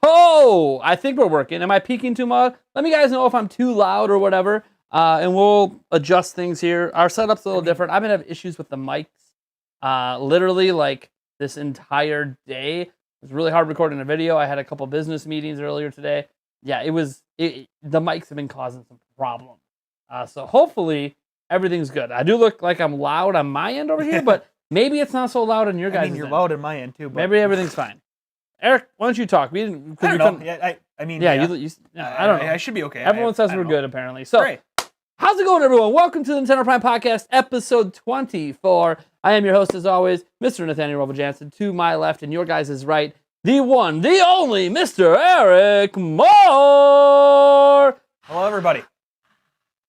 Oh, I think we're working. Am I peaking too much? Let me guys know if I'm too loud or whatever, and we'll adjust things here. Our setup's a little different. I've been having issues with the mics, literally like this entire day. It was really hard recording a video. I had a couple business meetings earlier today. Yeah, the mics have been causing some problems. So hopefully everything's good. I do look like I'm loud on my end over here, but maybe it's not so loud on your guys' end. You're loud on my end too. But maybe everything's fine. Eric, why don't you talk? I don't know. Yeah, I don't know. I should be okay. Everyone says we're good, apparently. So, how's it going, everyone? Welcome to the Nintendo Prime Podcast, episode 24. I am your host, as always, Mr. Nathaniel Robo Jansen. To my left and your guys' right, the one, the only, Mr. Eric Moore. Hello, everybody.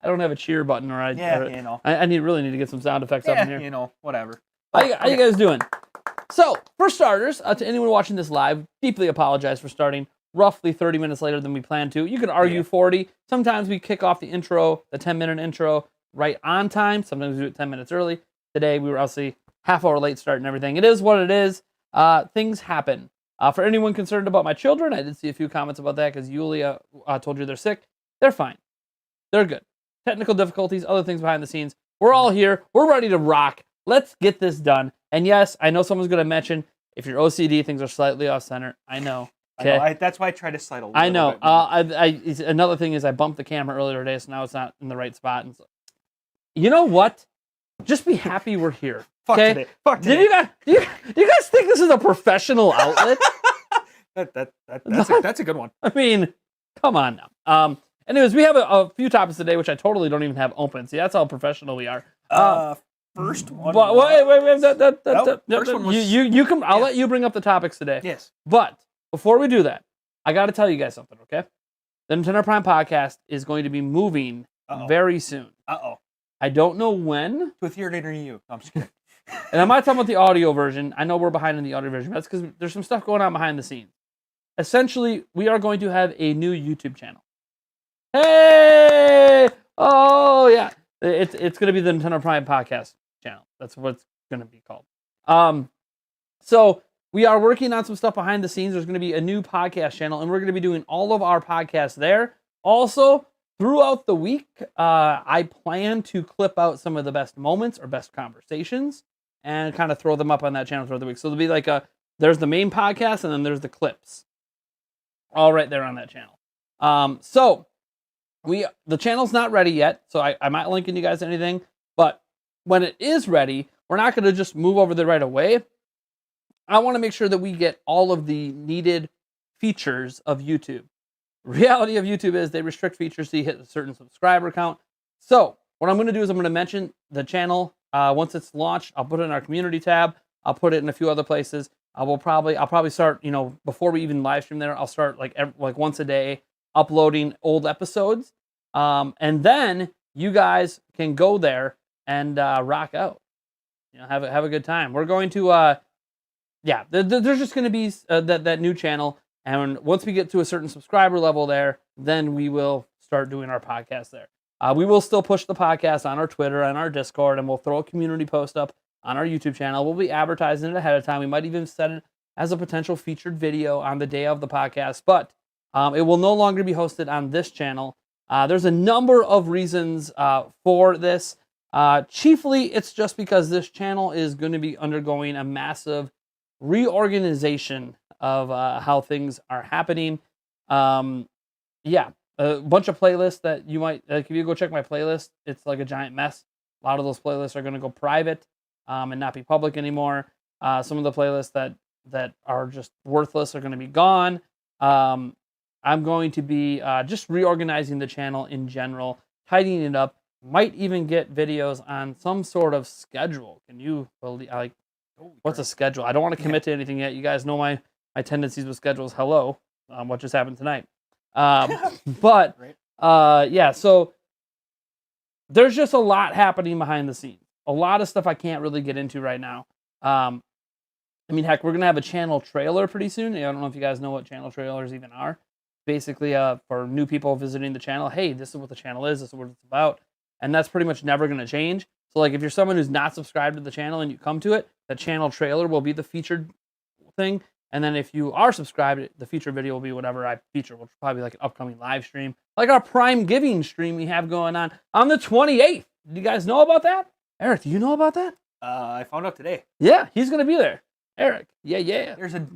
I don't have a cheer button, or I really need to get some sound effects up in here. Whatever. How you guys doing? So, for starters, to anyone watching this live, deeply apologize for starting roughly 30 minutes later than we planned to. You could argue 40. Sometimes we kick off the intro, the 10-minute intro, right on time. Sometimes we do it 10 minutes early. Today, we were obviously half hour late start and everything. It is what it is. Things happen. For anyone concerned about my children, I did see a few comments about that because Yulia told you they're sick. They're fine. They're good. Technical difficulties, other things behind the scenes. We're all here. We're ready to rock. Let's get this done. And yes, I know someone's going to mention if you're OCD, things are slightly off center. I know. Okay? I know. That's why I try to slide a little I know. bit. Another thing is I bumped the camera earlier today, so now it's not in the right spot. And so, you know what? Just be happy we're here. Fuck okay? today. Fuck today. Do you guys think this is a professional outlet? That's a good one. I mean, come on now. Anyways, we have a few topics today, which I totally don't even have open. See, that's how professional we are. First one. Wait. First one was, you come. I'll let you bring up the topics today. Yes. But before we do that, I got to tell you guys something, okay? The Nintendo Prime Podcast is going to be moving very soon. I don't know when. To a theater near you. No, I'm just kidding. And I'm not talking about the audio version. I know we're behind in the audio version. That's because there's some stuff going on behind the scenes. Essentially, we are going to have a new YouTube channel. Hey! Oh, yeah. It's going to be the Nintendo Prime Podcast channel. That's what it's going to be called. So we are working on some stuff behind the scenes. There's going to be a new podcast channel, and we're going to be doing all of our podcasts there. Also, throughout the week, I plan to clip out some of the best moments or best conversations and kind of throw them up on that channel throughout the week. So there'll be like there's the main podcast, and then there's the clips. All right there on that channel. So the channel's not ready yet, so I'm not linking you guys to anything, but when it is ready, we're not going to just move over there right away. I want to make sure that we get all of the needed features of YouTube. Reality of YouTube is they restrict features so you hit a certain subscriber count. So what I'm going to do is I'm going to mention the channel. Once it's launched, I'll put it in our community tab. I'll put it in a few other places. I'll probably start, before we even live stream there, I'll start like once a day uploading old episodes. And then you guys can go there and rock out. Have a good time. We're going to there's just going to be that new channel, and once we get to a certain subscriber level there, then we will start doing our podcast there. We will still push the podcast on our Twitter and our Discord, and we'll throw a community post up on our YouTube channel. We'll be advertising it ahead of time. We might even set it as a potential featured video on the day of the podcast, but it will no longer be hosted on this channel. There's a number of reasons for this. Chiefly, it's just because this channel is going to be undergoing a massive reorganization of how things are happening. A bunch of playlists that you might, if you go check my playlist, it's like a giant mess. A lot of those playlists are going to go private and not be public anymore. Some of the playlists that are just worthless are going to be gone. I'm going to be just reorganizing the channel in general, tidying it up, might even get videos on some sort of schedule. Can you believe, what's a schedule? I don't want to commit to anything yet. You guys know my tendencies with schedules. Hello, what just happened tonight? So there's just a lot happening behind the scenes. A lot of stuff I can't really get into right now. Heck, we're going to have a channel trailer pretty soon. I don't know if you guys know what channel trailers even are. Basically, for new people visiting the channel, hey, this is what the channel is, this is what it's about. And that's pretty much never going to change. So, if you're someone who's not subscribed to the channel and you come to it, the channel trailer will be the featured thing. And then if you are subscribed, the featured video will be whatever I feature, which will probably be like an upcoming live stream, like our Prime Giving stream we have going on the 28th. Do you guys know about that? Eric, do you know about that? I found out today. Yeah, he's going to be there. Eric, yeah. There's a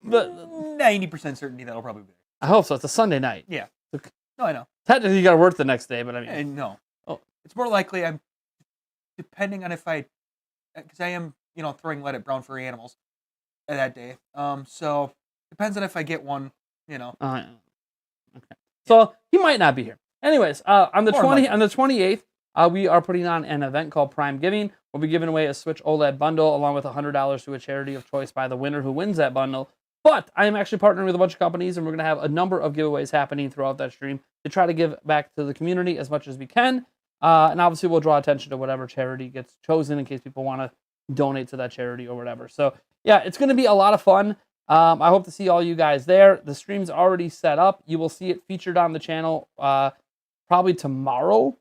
90% certainty that'll probably be there. I hope so. It's a Sunday night. Yeah. No, I know. Technically, you got to work the next day, but I mean. No. Oh. It's more likely depending on if because I am, throwing lead at brown furry animals that day. So depends on if I get one, Okay. So he might not be here. Anyways, on the 28th, we are putting on an event called Prime Giving. We'll be giving away a Switch OLED bundle along with $100 to a charity of choice by the winner who wins that bundle. But I am actually partnering with a bunch of companies, and we're going to have a number of giveaways happening throughout that stream to try to give back to the community as much as we can. And obviously, we'll draw attention to whatever charity gets chosen in case people want to donate to that charity or whatever. So, yeah, it's going to be a lot of fun. I hope to see all you guys there. The stream's already set up. You will see it featured on the channel probably tomorrow.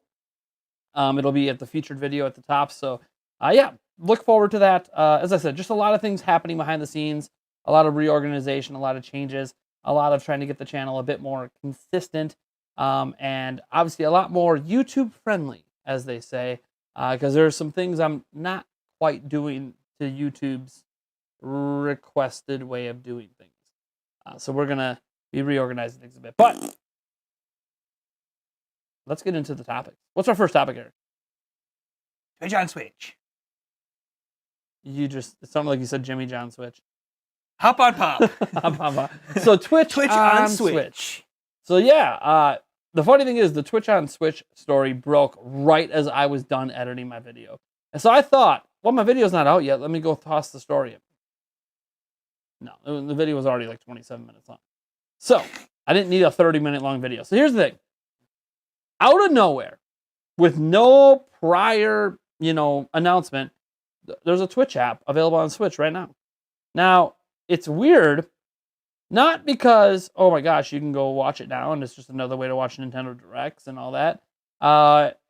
It'll be at the featured video at the top. So, yeah, look forward to that. As I said, just a lot of things happening behind the scenes, a lot of reorganization, a lot of changes, a lot of trying to get the channel a bit more consistent, and obviously a lot more YouTube friendly, as they say, because there's some things I'm not quite doing to YouTube's requested way of doing things. So we're going to be reorganizing things a bit. But let's get into the topic. What's our first topic, Eric? Twitch on Switch. It sounded like you said Jimmy John Switch. Hop on pop. Hop on pop. So Twitch on Switch. So yeah, the funny thing is the Twitch on Switch story broke right as I was done editing my video. And so I thought, well, my video's not out yet. Let me go toss the story in. No, the video was already like 27 minutes long. So I didn't need a 30-minute long video. So here's the thing. Out of nowhere, with no prior, announcement, there's a Twitch app available on Switch right now. Now, it's weird, not because, oh my gosh, you can go watch it now and it's just another way to watch Nintendo Directs and all that.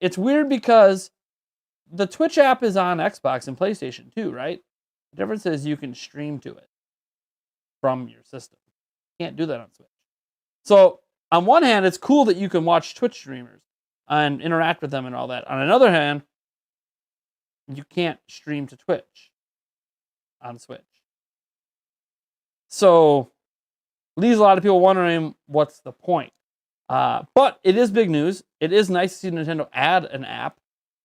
It's weird because the Twitch app is on Xbox and PlayStation too, right? The difference is you can stream to it from your system. You can't do that on Switch. So, on one hand, it's cool that you can watch Twitch streamers and interact with them and all that. On another hand, you can't stream to Twitch on Switch. So, leaves a lot of people wondering what's the point. But it is big news. It is nice to see Nintendo add an app.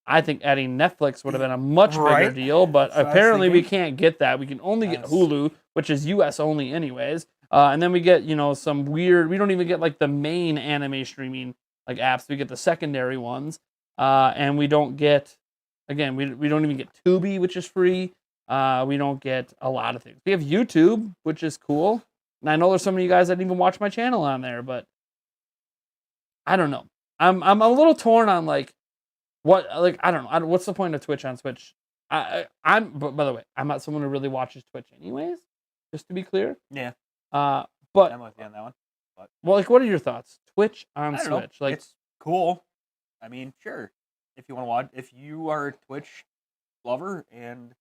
I think adding Netflix would have been a much bigger deal, but apparently we can't get that. We can only get Hulu, which is US only anyways. And then we get, some weird, we don't even get like the main anime streaming like apps. We get the secondary ones. And we don't get, again, we don't even get Tubi, which is free. We don't get a lot of things. We have YouTube, which is cool. And I know there's some of you guys that didn't even watch my channel on there, but I don't know. I'm a little torn on I don't know. What's the point of Twitch on Switch? But by the way, I'm not someone who really watches Twitch anyways, just to be clear. Yeah. But I'm with you on that one. But, well, what are your thoughts? Twitch on Switch? Know. It's cool. I mean, sure. If you want to watch, if you are a Twitch lover and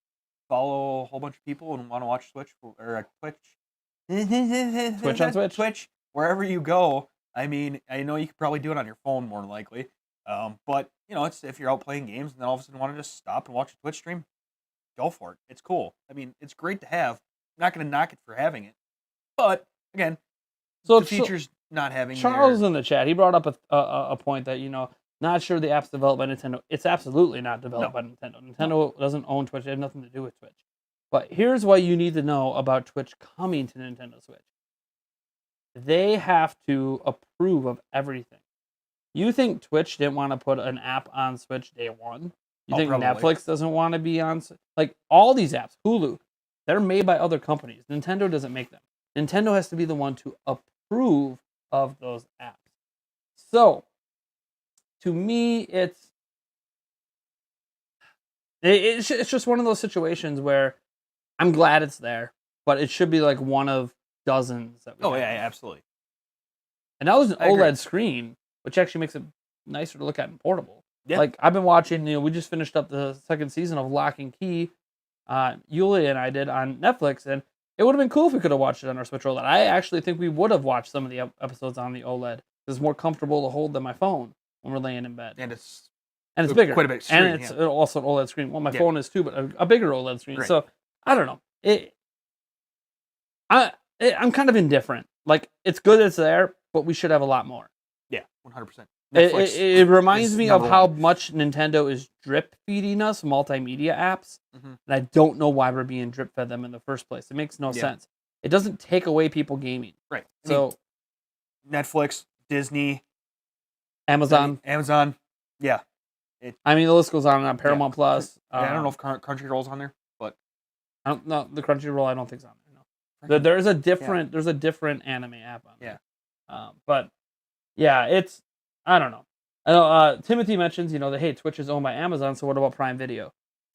follow a whole bunch of people and want to watch Twitch or Twitch on Switch, wherever you go. I mean, I know you could probably do it on your phone more than likely. But it's if you're out playing games and then all of a sudden want to just stop and watch a Twitch stream, go for it. It's cool. I mean, it's great to have. I'm not going to knock it for having it, but again, the features not having. Charles in the chat, he brought up a point that not sure the app's developed by Nintendo. It's absolutely not developed by Nintendo. Nintendo doesn't own Twitch. It has nothing to do with Twitch. But here's what you need to know about Twitch coming to Nintendo Switch. They have to approve of everything. You think Twitch didn't want to put an app on Switch day one? You think probably. Netflix doesn't want to be on? Like, all these apps, Hulu, they're made by other companies. Nintendo doesn't make them. Nintendo has to be the one to approve of those apps. So, to me, it's just one of those situations where I'm glad it's there, but it should be like one of dozens that we have. Yeah, absolutely. And that was an OLED screen, which actually makes it nicer to look at and portable. Yeah. Like, I've been watching, we just finished up the second season of Lock and Key. Yulia and I did on Netflix, and it would have been cool if we could have watched it on our Switch OLED. I actually think we would have watched some of the episodes on the OLED. It's more comfortable to hold than my phone when we're laying in bed. And it's bigger. quite a bit screen, and it's also an OLED screen. Well, my phone is too, but a bigger OLED screen. Right. So I don't know. I'm kind of indifferent. Like, it's good it's there, but we should have a lot more. Yeah, 100%. It reminds me of how much Nintendo is drip feeding us multimedia apps, and I don't know why we're being drip fed them in the first place. It makes no sense. It doesn't take away people gaming. Right. So, Netflix, Disney, Amazon. Yeah. I mean, the list goes on and on. Paramount Plus. I don't know if Crunchyroll's on there, but I don't know the Crunchyroll. I don't think it's on there. No. There's a different anime app on there. But yeah, it's, I don't know. I know Timothy mentions, that, hey, Twitch is owned by Amazon, so what about Prime Video?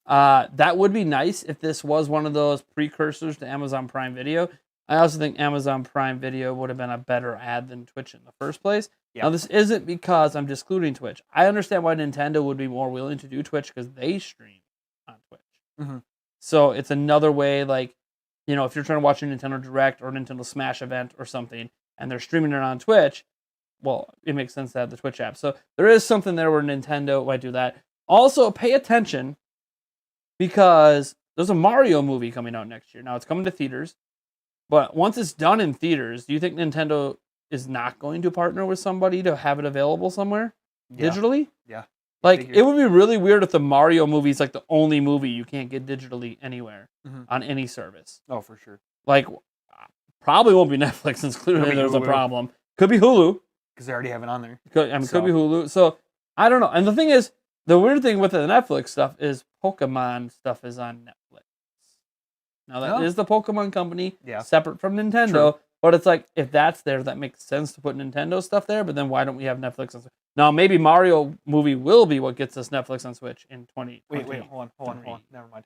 That would be nice if this was one of those precursors to Amazon Prime Video. I also think Amazon Prime Video would have been a better ad than Twitch in the first place. Yeah. Now, this isn't because I'm discluding Twitch. I understand why Nintendo would be more willing to do Twitch because they stream on Twitch. So it's another way, like, if you're trying to watch a Nintendo Direct or Nintendo Smash event or something, and they're streaming it on Twitch, well, it makes sense to have the Twitch app. So there is something there where Nintendo might do that. Also, pay attention because there's a Mario movie coming out next year. Now, it's coming to theaters, but once it's done in theaters, do you think Nintendo is not going to partner with somebody to have it available somewhere digitally? Yeah. Like, it would be really weird if the Mario movie is like the only movie you can't get digitally anywhere on any service. Oh, for sure. Like, probably won't be Netflix since clearly there's a problem. Could be Hulu. Because they already have it on there. Could be Hulu. So, I don't know. And the thing is, the weird thing with the Netflix stuff is Pokemon stuff is on Netflix. Now, that is the Pokemon company, separate from Nintendo. True. But it's like, if that's there, that makes sense to put Nintendo stuff there. But then why don't we have Netflix on Switch? Now, maybe Mario movie will be what gets us Netflix on Switch in 2020. Wait, hold on. Never mind.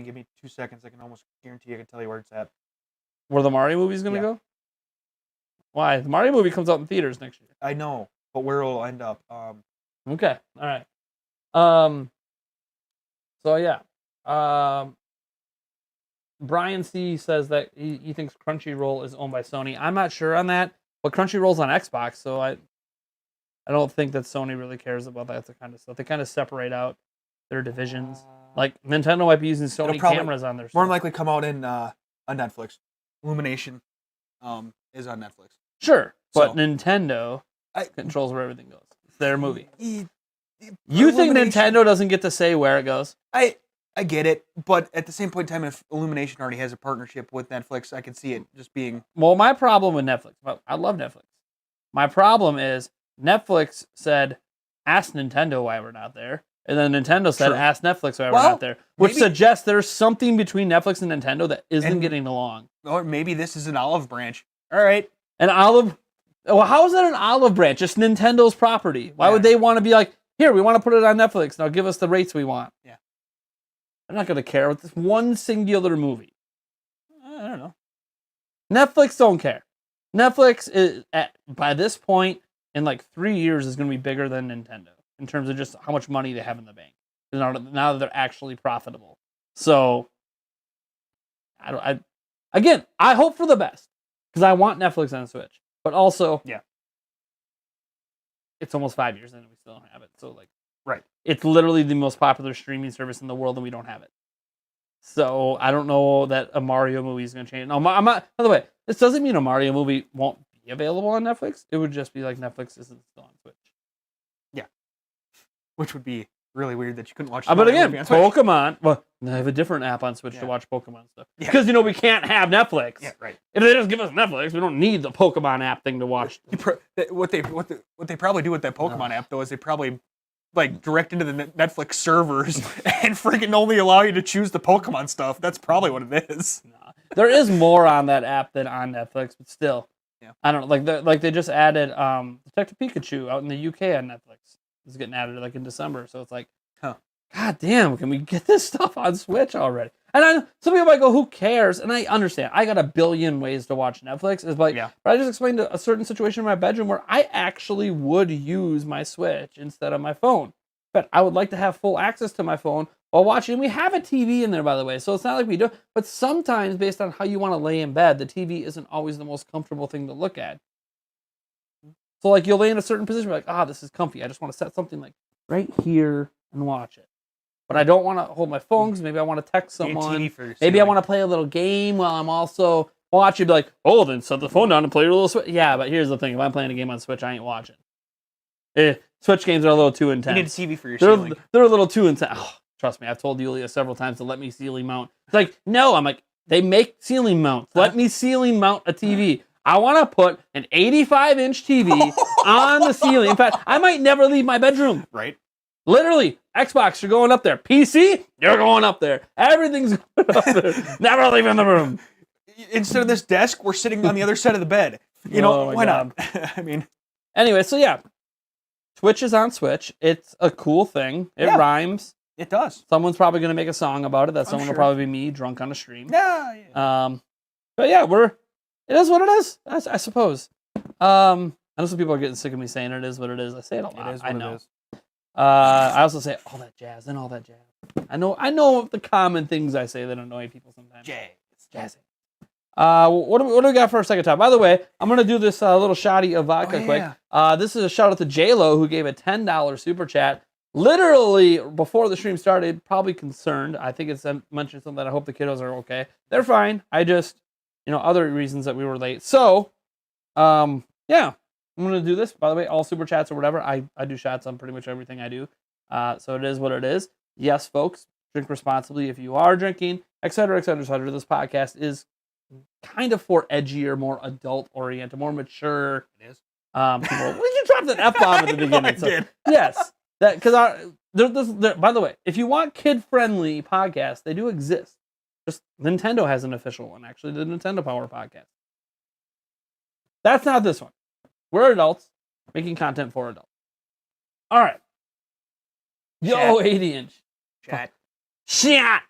Give me 2 seconds. I can almost guarantee I can tell you where it's at. Where the Mario movie's going to go? Why? The Mario movie comes out in theaters next year. I know, but where it'll end up. Okay. All right. So, yeah. Brian C. says that he thinks Crunchyroll is owned by Sony. I'm not sure on that, but Crunchyroll's on Xbox, so I don't think that Sony really cares about that kind of stuff. They kind of separate out their divisions. Like, Nintendo might be using Sony cameras on their stuff. More than likely come out on Netflix. Illumination is on Netflix. Sure, but Nintendo controls where everything goes. It's their movie. You think Nintendo doesn't get to say where it goes? I get it, but at the same point in time, if Illumination already has a partnership with Netflix, I can see it just being... Well, my problem with Netflix, I love Netflix. My problem is Netflix said, ask Nintendo why we're not there. And then Nintendo said, ask Netflix why we're not there. Which suggests there's something between Netflix and Nintendo that isn't getting along. Or maybe this is an olive branch. All right. An olive... Well, how is that an olive branch? Just Nintendo's property. Why would they want to be like, here, we want to put it on Netflix. Now give us the rates we want. Yeah. I'm not going to care with this one singular movie. I don't know. Netflix don't care. Netflix is, by this point, in like 3 years, is going to be bigger than Nintendo in terms of just how much money they have in the bank. Now that they're actually profitable. So, again, I hope for the best because I want Netflix on Switch. But also, it's almost 5 years in and we still don't have it. So, like, it's literally the most popular streaming service in the world and we don't have it. So, I don't know that a Mario movie is going to change. No, I'm not, by the way, this doesn't mean a Mario movie won't be available on Netflix. It would just be like Netflix isn't still on Switch. Yeah. Which would be really weird that you couldn't watch but again, Pokemon, well, they have a different app on Switch to watch Pokemon stuff. Yeah. Because, we can't have Netflix. Yeah, right. If they just give us Netflix, we don't need the Pokemon app thing to watch. What they probably do with that Pokemon app, though, is they probably like direct into the Netflix servers and freaking only allow you to choose the Pokemon stuff. That's probably what it is. Nah. There is more on that app than on Netflix, but still. Yeah. I don't know. Like they just added Detective Pikachu out in the UK on Netflix. It's getting added like in December, so it's like, God damn, can we get this stuff on Switch already? And some people might go, who cares? And I understand. I got a billion ways to watch Netflix. It's like, but I just explained a certain situation in my bedroom where I actually would use my Switch instead of my phone. But I would like to have full access to my phone while watching. We have a TV in there, by the way, so it's not like we do. But sometimes, based on how you want to lay in bed, the TV isn't always the most comfortable thing to look at. So, like, you'll lay in a certain position, you're like, this is comfy. I just want to set something like right here and watch it. But I don't want to hold my phone because maybe I want to text someone. Maybe I want to play a little game while I'm also watching. Be like, then set the phone down and play a little Switch. Yeah, but here's the thing: if I'm playing a game on Switch, I ain't watching. Switch games are a little too intense. You need a TV for your ceiling. They're a little too intense. Oh, trust me, I've told Yulia several times to let me ceiling mount. It's like, no, I'm like, they make ceiling mounts. Let me ceiling mount a TV. I want to put an 85-inch TV on the ceiling. In fact, I might never leave my bedroom. Right. Literally, Xbox, you're going up there. PC, you're going up there. Everything's going up there. Never leaving the room. Instead of this desk, we're sitting on the other side of the bed. Why not? I mean. Anyway, so yeah. Twitch is on Switch. It's a cool thing. It rhymes. It does. Someone's probably going to make a song about it. That someone will probably be me, drunk on a stream. Yeah. But yeah, it is what it is, I suppose. I know some people are getting sick of me saying it is what it is. I say it a lot. It is what it is. I also say all that jazz and all that jazz. I know the common things I say that annoy people sometimes. Jazz. What do we got for our second time? By the way, I'm gonna do this little shotty of vodka quick. This is a shout out to JLo who gave a $10 super chat. Literally before the stream started, probably concerned. I think it's mentioned something that I hope the kiddos are okay. They're fine. I just, other reasons that we were late. So, yeah. I'm going to do this. By the way, all super chats or whatever, I do shots on pretty much everything I do. So it is what it is. Yes, folks, drink responsibly if you are drinking, et cetera, et cetera, et cetera. This podcast is kind of for edgier, more adult-oriented, more mature. It is. People. Well, you dropped an F-bomb at the beginning. I did. Yes. Because by the way, if you want kid-friendly podcasts, they do exist. Just Nintendo has an official one, actually, the Nintendo Power Podcast. That's not this one. We're adults making content for adults. All right. Yo, 80-inch. Chat.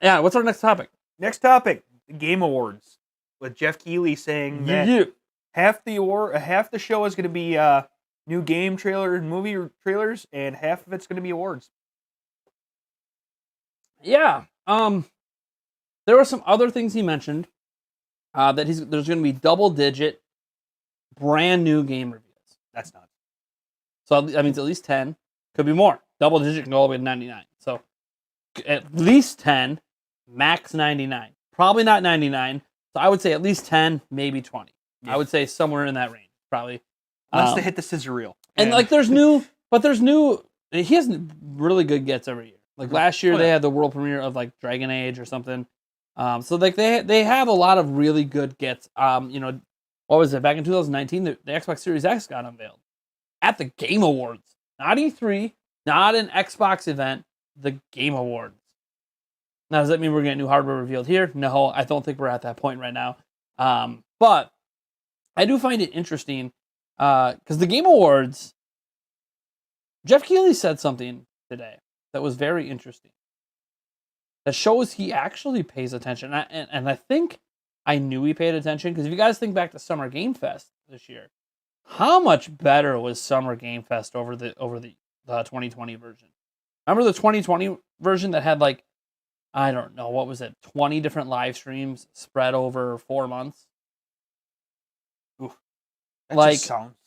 Yeah, what's our next topic? Next topic, the Game Awards. With Jeff Keighley saying that half the show is going to be new game trailers, movie trailers, and half of it's going to be awards. Yeah. There were some other things he mentioned. That there's going to be double-digit brand new game reviews. That's nuts. So that means at least 10. Could be more. Double digit can go all the way to 99. So at least 10, max 99. Probably not 99. So I would say at least 10, maybe 20. Yeah. I would say somewhere in that range, probably. Unless they hit the scissor reel. And he has really good gets every year. Like last year they had the world premiere of like Dragon Age or something. So like they have a lot of really good gets. What was it? Back in 2019, the Xbox Series X got unveiled at the Game Awards. Not E3, not an Xbox event, the Game Awards. Now, does that mean we're getting new hardware revealed here? No, I don't think we're at that point right now. But I do find it interesting because the Game Awards, Jeff Keighley said something today that was very interesting. That shows he actually pays attention. And I think I knew he paid attention because if you guys think back to Summer Game Fest this year, how much better was Summer Game Fest over the 2020 version? Remember the 2020 version that had like, I don't know, what was it, 20 different live streams spread over 4 months? Oof, that just sounds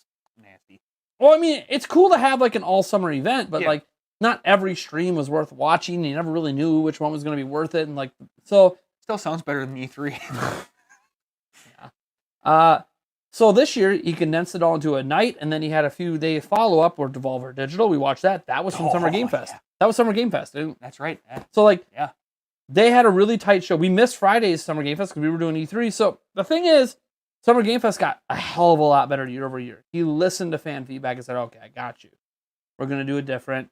nasty. Well, I mean, it's cool to have like an all summer event, but like not every stream was worth watching. You never really knew which one was going to be worth it, and like so. Still sounds better than E3. Yeah. So this year he condensed it all into a night, and then he had a few day follow up where Devolver Digital. We watched that. That was from Summer Game Fest. Yeah. That was Summer Game Fest. That's right. Yeah. So like, they had a really tight show. We missed Friday's Summer Game Fest because we were doing E3. So the thing is, Summer Game Fest got a hell of a lot better year over year. He listened to fan feedback and said, "Okay, I got you. We're gonna do it different."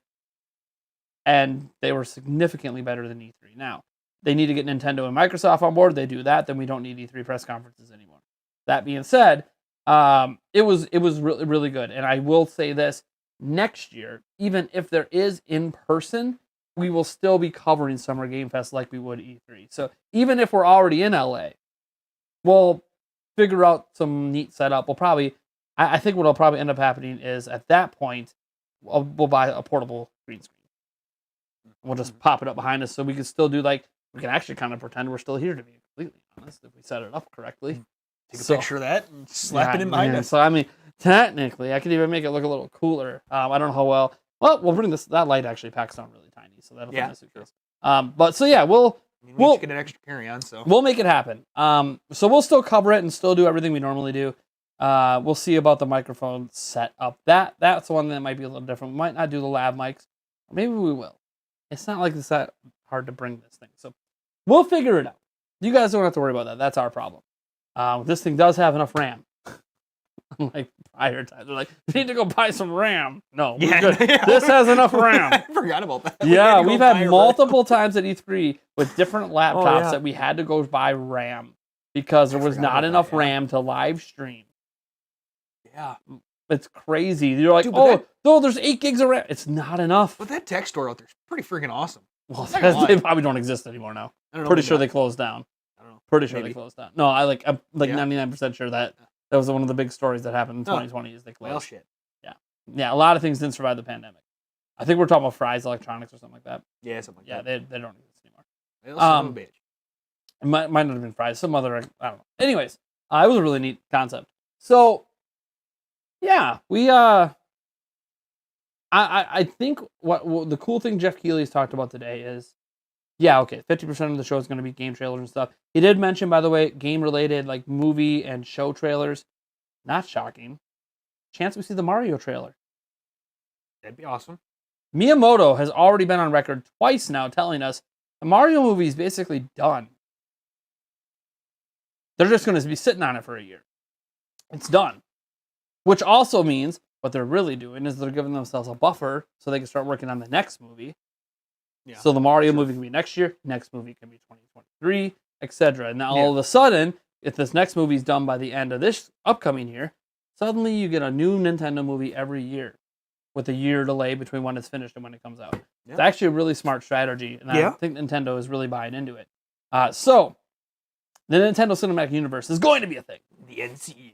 And they were significantly better than E3. Now, they need to get Nintendo and Microsoft on board. They do that, then we don't need E3 press conferences anymore. That being said, it was really, really good. And I will say this, next year, even if there is in person, we will still be covering Summer Game Fest like we would E3. So even if we're already in LA, we'll figure out some neat setup. I think what will probably end up happening is at that point, we'll buy a portable green screen. we'll just pop it up behind us so we can still do we can actually kind of pretend we're still here, to be completely honest, if we set it up correctly. Take a picture of that and slap it in behind us. So, I mean, technically, I could even make it look a little cooler. I don't know how well. Well, we'll bring that light actually packs down really tiny, so that'll fit in the suitcase. But so yeah, we'll get an extra carry-on, so we'll make it happen. So we'll still cover it and still do everything we normally do. We'll see about the microphone setup. That's the one that might be a little different. We might not do the lab mics. Maybe we will. It's not like it's that hard to bring this thing, so we'll figure it out. You guys don't have to worry about that. That's our problem. This thing does have enough RAM. Unlike prior times, they're like, you need to go buy some RAM. No, we're good. This has enough RAM. I forgot about that. Yeah, we've had multiple times at E3 with different laptops that we had to go buy RAM because there was not enough RAM to live stream. Yeah. It's crazy. You're like, dude, there's 8 gigs of RAM. It's not enough. But that tech store out there is pretty freaking awesome. Well, they probably don't exist anymore now. Pretty sure they closed down. I don't know. Pretty sure they closed down. No, I'm 99% sure that was one of the big stories that happened in 2020 is they closed. Well, shit. Yeah, a lot of things didn't survive the pandemic. I think we're talking about Fry's Electronics or something like that. Yeah, something like that. Yeah, they don't exist anymore. They also bitch. It might not have been Fry's. Some other, I don't know. Anyways, it was a really neat concept. So, yeah, we, I think what the cool thing Jeff Keighley's talked about today is, 50% of the show is going to be game trailers and stuff. He did mention, by the way, game-related, like movie and show trailers. Not shocking. Chance we see the Mario trailer. That'd be awesome. Miyamoto has already been on record twice now telling us the Mario movie is basically done. They're just going to be sitting on it for a year. It's done. Which also means what they're really doing is they're giving themselves a buffer so they can start working on the next movie. Yeah. So the Mario movie can be next year, next movie can be 2023, etc. And now all of a sudden, if this next movie is done by the end of this upcoming year, suddenly you get a new Nintendo movie every year with a year delay between when it's finished and when it comes out. Yeah. It's actually a really smart strategy, and I think Nintendo is really buying into it. So the Nintendo Cinematic Universe is going to be a thing. The NCU.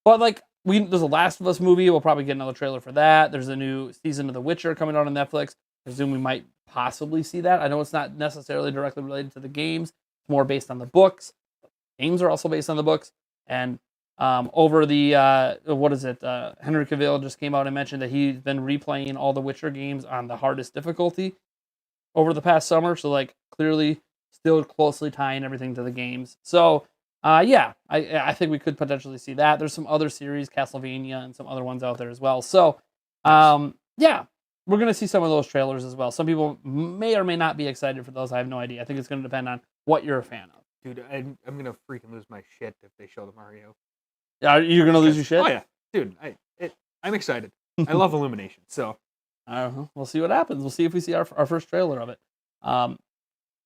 But there's a Last of Us movie. We'll probably get another trailer for that. There's a new season of The Witcher coming out on Netflix. I presume we might possibly see that. I know it's not necessarily directly related to the games. It's more based on the books. Games are also based on the books. And over the, Henry Cavill just came out and mentioned that he's been replaying all the Witcher games on the hardest difficulty over the past summer. So, clearly still closely tying everything to the games. So, I think we could potentially see that. There's some other series, Castlevania, and some other ones out there as well. So, we're going to see some of those trailers as well. Some people may or may not be excited for those. I have no idea. I think it's going to depend on what you're a fan of. Dude, I'm going to freaking lose my shit if they show the Mario. Are you going to lose your shit? Oh, yeah. Dude, I'm excited. I love Illumination, so. We'll see what happens. We'll see if we see our first trailer of it.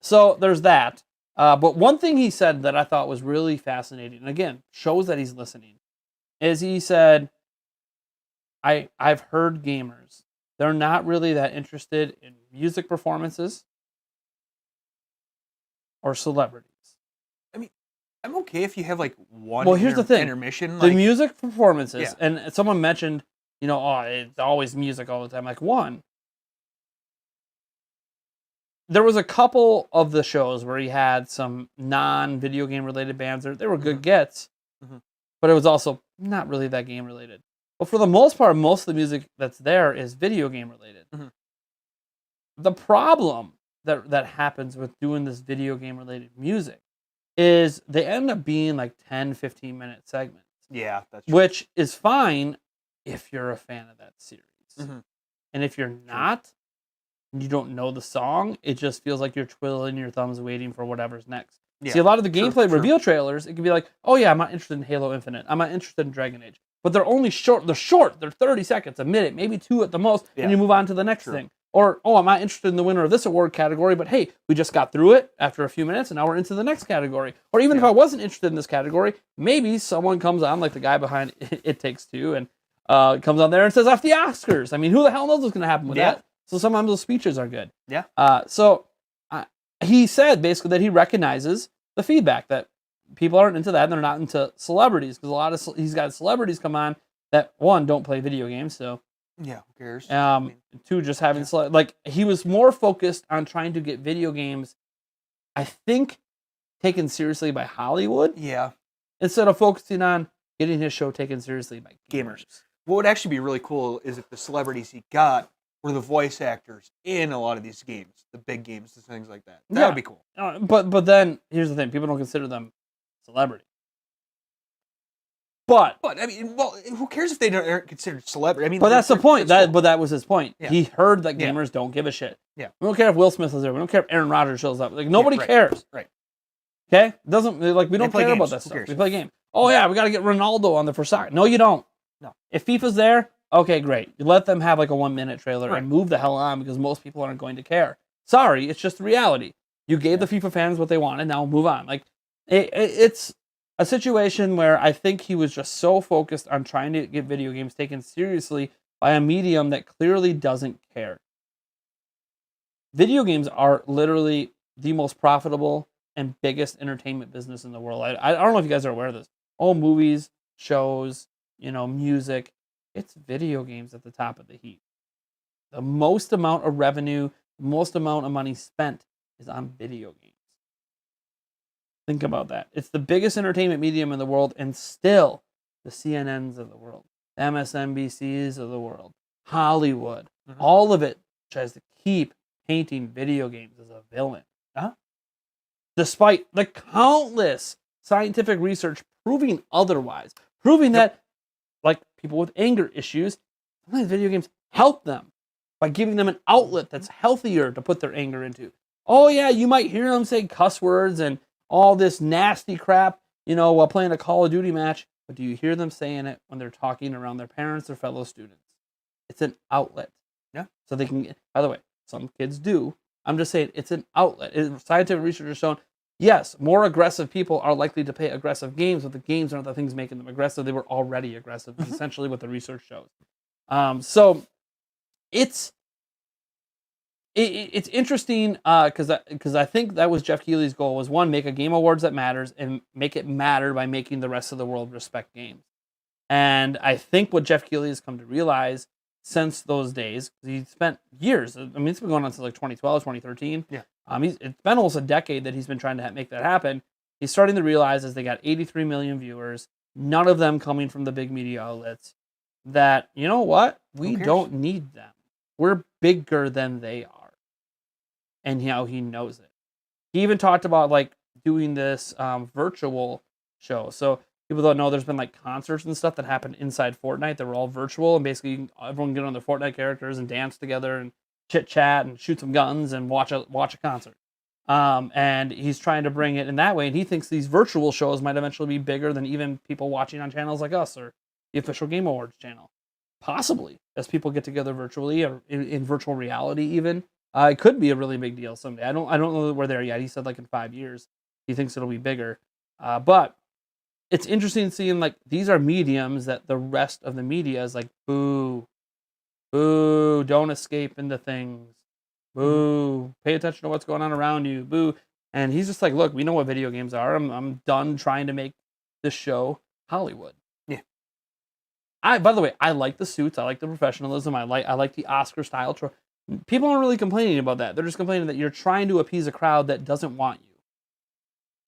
So there's that. But one thing he said that I thought was really fascinating, and again, shows that he's listening, is he said, I've heard gamers, they're not really that interested in music performances or celebrities. I mean, I'm okay if you have one here's the thing. Intermission. The music performances, and someone mentioned, it's always music all the time. One, there was a couple of the shows where he had some non-video game related bands. They were good gets, but it was also not really that game related. But for the most part, most of the music that's there is video game related. The problem that happens with doing this video game related music is they end up being 10, 15-minute segments. Yeah, that's true. Which is fine if you're a fan of that series. And if you're not, you don't know the song, it just feels like you're twiddling your thumbs waiting for whatever's next. See, a lot of the gameplay reveal trailers, it can be oh yeah, I'm not interested in Halo Infinite. I'm not interested in Dragon Age. But they're only short. They're short. They're 30 seconds, a minute, maybe 2 at the most, and you move on to the next thing. Or, I'm not interested in the winner of this award category, but hey, we just got through it after a few minutes, and now we're into the next category. Or even if I wasn't interested in this category, maybe someone comes on, like the guy behind It Takes Two, and comes on there and says, off the Oscars. I mean, who the hell knows what's going to happen with that? So sometimes those speeches are good. So he said basically that he recognizes the feedback that people aren't into that and they're not into celebrities, because he's got celebrities come on that, one, don't play video games, so Yeah, who cares? Two, just having like he was more focused on trying to get video games, I think, taken seriously by Hollywood. Yeah. Instead of focusing on getting his show taken seriously by gamers. What would actually be really cool is if the celebrities he got were the voice actors in a lot of these games, the big games, and things like that. That would be cool. But then here's the thing: people don't consider them celebrity. But I mean, well, who cares if they aren't considered celebrity? I mean, but that's the point. But that was his point. Yeah. He heard that gamers don't give a shit. Yeah, we don't care if Will Smith is there. We don't care if Aaron Rodgers shows up. Like nobody cares. Right. Okay. Doesn't like we don't care about that stuff. We play games. Oh yeah, we got to get Ronaldo on the first soccer. No, you don't. No. If FIFA's there, okay, great. You let them have like a 1-minute trailer and move the hell on because most people aren't going to care. Sorry, it's just the reality. You gave the FIFA fans what they wanted. Now move on. Like it's a situation where I think he was just so focused on trying to get video games taken seriously by a medium that clearly doesn't care. Video games are literally the most profitable and biggest entertainment business in the world. I don't know if you guys are aware of this. All movies, shows, music, it's video games at the top of the heap. The most amount of revenue, most amount of money spent is on video games. Think about that. It's the biggest entertainment medium in the world, and still the CNNs of the world, MSNBCs of the world, Hollywood, all of it tries to keep painting video games as a villain. Despite the countless scientific research proving otherwise, proving that, like people with anger issues, sometimes video games help them by giving them an outlet that's healthier to put their anger into. Oh yeah, you might hear them say cuss words and all this nasty crap, while playing a Call of Duty match, but do you hear them saying it when they're talking around their parents or fellow students? It's an outlet. Yeah. So they can, by the way, some kids do. I'm just saying it's an outlet. Scientific research has shown, yes, more aggressive people are likely to play aggressive games, but the games aren't the things making them aggressive. They were already aggressive, essentially what the research shows. So it's interesting because I think that was Jeff Keighley's goal, was one, make a Game Awards that matters and make it matter by making the rest of the world respect games. And I think what Jeff Keighley has come to realize since those days, he spent years, I mean, it's been going on since like 2012, 2013. Yeah. It's been almost a decade that he's been trying to make that happen. He's starting to realize, as they got 83 million viewers, none of them coming from the big media outlets, that, you know what? We don't need them. We're bigger than they are. And he knows it. He even talked about like doing this virtual show. So people don't know, there's been like concerts and stuff that happened inside Fortnite that were all virtual, and basically everyone get on their Fortnite characters and dance together and chit chat and shoot some guns and watch a concert. And he's trying to bring it in that way, and he thinks these virtual shows might eventually be bigger than even people watching on channels like us or the official Game Awards channel. Possibly, as people get together virtually or in virtual reality even. It could be a really big deal someday. I don't know that we're there yet. He said like in 5 years he thinks it'll be bigger. But it's interesting seeing like these are mediums that the rest of the media is like, boo, don't escape into things. Boo, pay attention to what's going on around you. Boo. And he's just like, look, we know what video games are. I'm done trying to make this show Hollywood. Yeah. By the way, I like the suits. I like the professionalism. I like the Oscar style. People aren't really complaining about that. They're just complaining that you're trying to appease a crowd that doesn't want you.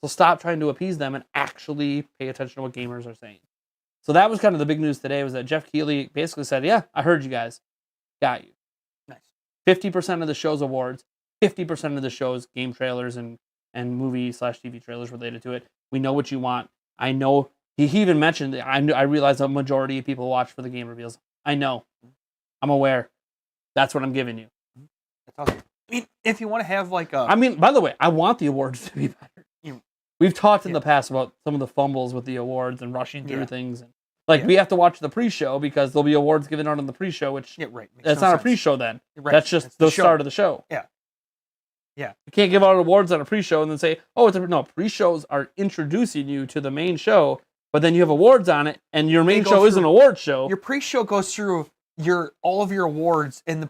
So stop trying to appease them and actually pay attention to what gamers are saying. So that was kind of the big news today, was that Jeff Keighley basically said, yeah, I heard you guys. Got you. Nice. 50% of the show's awards, 50% of the show's game trailers and movie/TV trailers related to it. We know what you want. I know. He even mentioned, I realize a majority of people watch for the game reveals. I know. I'm aware. That's what I'm giving you. That's awesome. I mean, if you want to have like a... I mean, by the way, I want the awards to be better. We've talked in the past about some of the fumbles with the awards and rushing through things. And we have to watch the pre-show because there'll be awards given out on the pre-show, which that's not a pre-show then. Right. That's just the start of the show. Yeah. Yeah. You can't give out awards on a pre-show and then say, oh, no, pre-shows are introducing you to the main show, but then you have awards on it, and your main show is an award show. Your pre-show goes through all of your awards and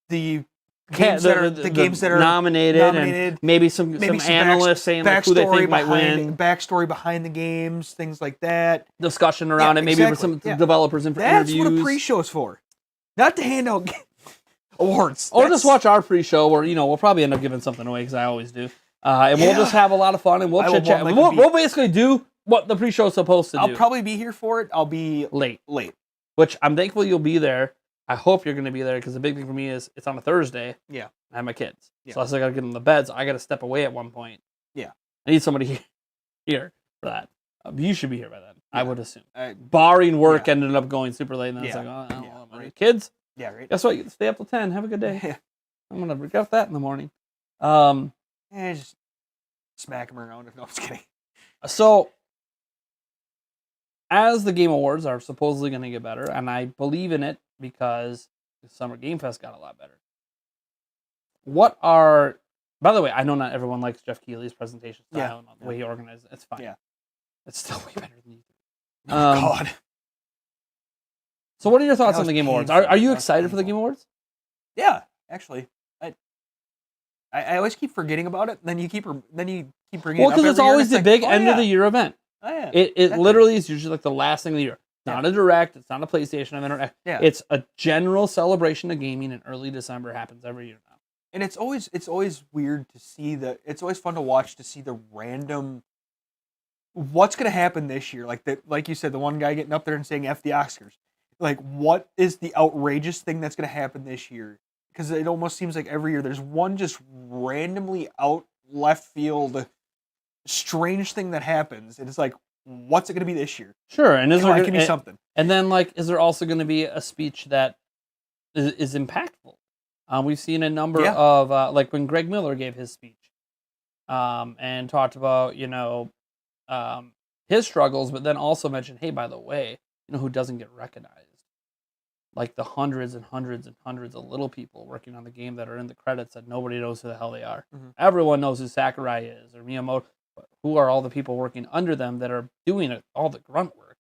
the games that are nominated and maybe some analysts saying like who they think might win, backstory behind the games, things like that, discussion around it, maybe with some developers in interviews. That's what a pre-show is for. Not to hand out awards. Or just watch our pre-show where, we'll probably end up giving something away because I always do. And we'll just have a lot of fun and we'll chit-chat. We'll basically do what the pre-show is supposed to do. I'll probably be here for it. I'll be late. Which I'm thankful you'll be there. I hope you're going to be there because the big thing for me is it's on a Thursday. Yeah. I have my kids. Yeah. So I still got to get them to bed. So I got to step away at one point. Yeah. I need somebody here for that. You should be here by then, yeah. I would assume. Barring work ended up going super late. And then it's like, I don't know. Right. Kids? Yeah, right. Guess what? You can stay up till 10. Have a good day. Yeah. I'm going to regret that in the morning. Just smack them around. No, I'm just kidding. So, as the Game Awards are supposedly going to get better, and I believe in it because the Summer Game Fest got a lot better. By the way, I know not everyone likes Jeff Keighley's presentation style and the way he organized it. It's fine. Yeah. It's still way better than you. Oh, God. So what are your thoughts on the Game Awards? Are you excited for the Game Awards? Yeah, actually. I always keep forgetting about it, and then you keep bringing it up. Well, because it's always the big end of the year event. Oh, yeah. It literally is usually like the last thing of the year. Not a direct, it's not a PlayStation event. It's a general celebration of gaming in early December. Happens every year now. And it's always weird to see it's always fun to watch to see the random what's going to happen this year. Like you said, the one guy getting up there and saying F the Oscars. Like, what is the outrageous thing that's going to happen this year? Because it almost seems like every year there's one just randomly out left field strange thing that happens. And it's like, what's it going to be this year? Sure. And it can be something. And then, is there also going to be a speech that is impactful? We've seen a number of, when Greg Miller gave his speech and talked about, his struggles, but then also mentioned, hey, by the way, who doesn't get recognized? Like the hundreds and hundreds and hundreds of little people working on the game that are in the credits that nobody knows who the hell they are. Mm-hmm. Everyone knows who Sakurai is or Miyamoto, but who are all the people working under them that are doing all the grunt work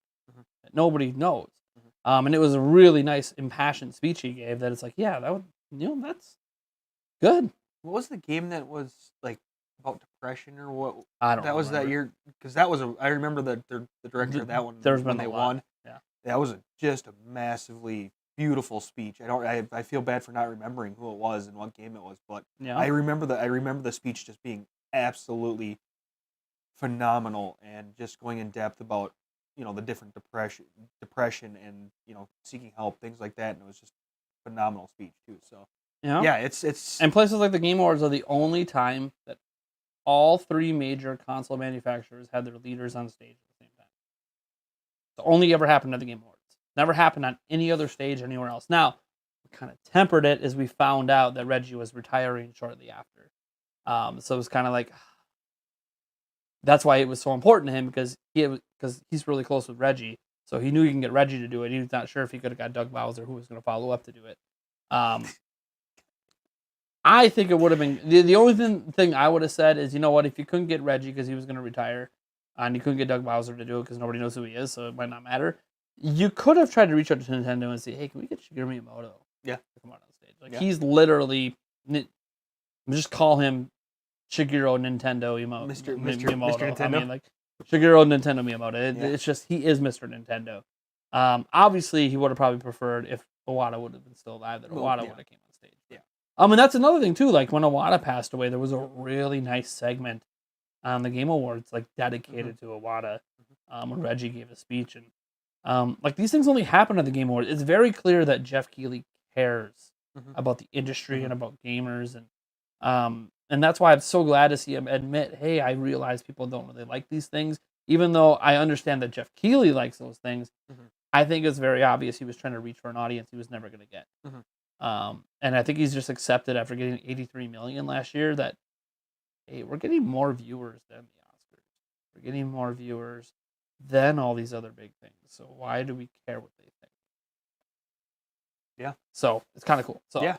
that nobody knows? Mm-hmm. And it was a really nice, impassioned speech he gave that it's like, yeah, that's good. What was the game that was like about depression or what? I don't know. That was that year, because that was I remember the director of that one. When they won. Yeah. That was just a massively beautiful speech. I feel bad for not remembering who it was and what game it was, but I remember the speech just being absolutely phenomenal and just going in depth about the different depression and seeking help, things like that, and it was just a phenomenal speech too. So it's and places like the Game Awards are the only time that all three major console manufacturers had their leaders on stage at the same time. It's only ever happened at the Game Awards. Never happened on any other stage anywhere else. Now, we kind of tempered it as we found out that Reggie was retiring shortly after. So it was kind of like, that's why it was so important to him because he's really close with Reggie. So he knew he can get Reggie to do it. He was not sure if he could have got Doug Bowser, who was going to follow up to do it. I think it would have been the only thing I would have said is, if you couldn't get Reggie because he was going to retire, and you couldn't get Doug Bowser to do it because nobody knows who he is, so it might not matter. You could have tried to reach out to Nintendo and say, "Hey, can we get Shigeru Miyamoto? Yeah, to come out on stage." He's literally, just call him Shigeru Nintendo Miyamoto. Mr. Nintendo. I mean, Shigeru Nintendo Miyamoto. It's just he is Mr. Nintendo. Obviously, he would have probably preferred if Iwata would have been still alive that Iwata would have came on stage. Yeah. And that's another thing too. Like when Iwata passed away, there was a really nice segment on the Game Awards, dedicated to Iwata, when Reggie gave a speech, and these things only happen at the Game Awards. It's very clear that Jeff Keighley cares about the industry and about gamers, and that's why I'm so glad to see him admit, hey, I realize people don't really like these things, even though I understand that Jeff Keighley likes those things. I think it's very obvious he was trying to reach for an audience he was never going to get. And I think he's just accepted after getting 83 million last year that, hey, we're getting more viewers than the Oscars. We're getting more viewers than all these other big things. So why do we care what they think? Yeah. So it's kind of cool. So yeah.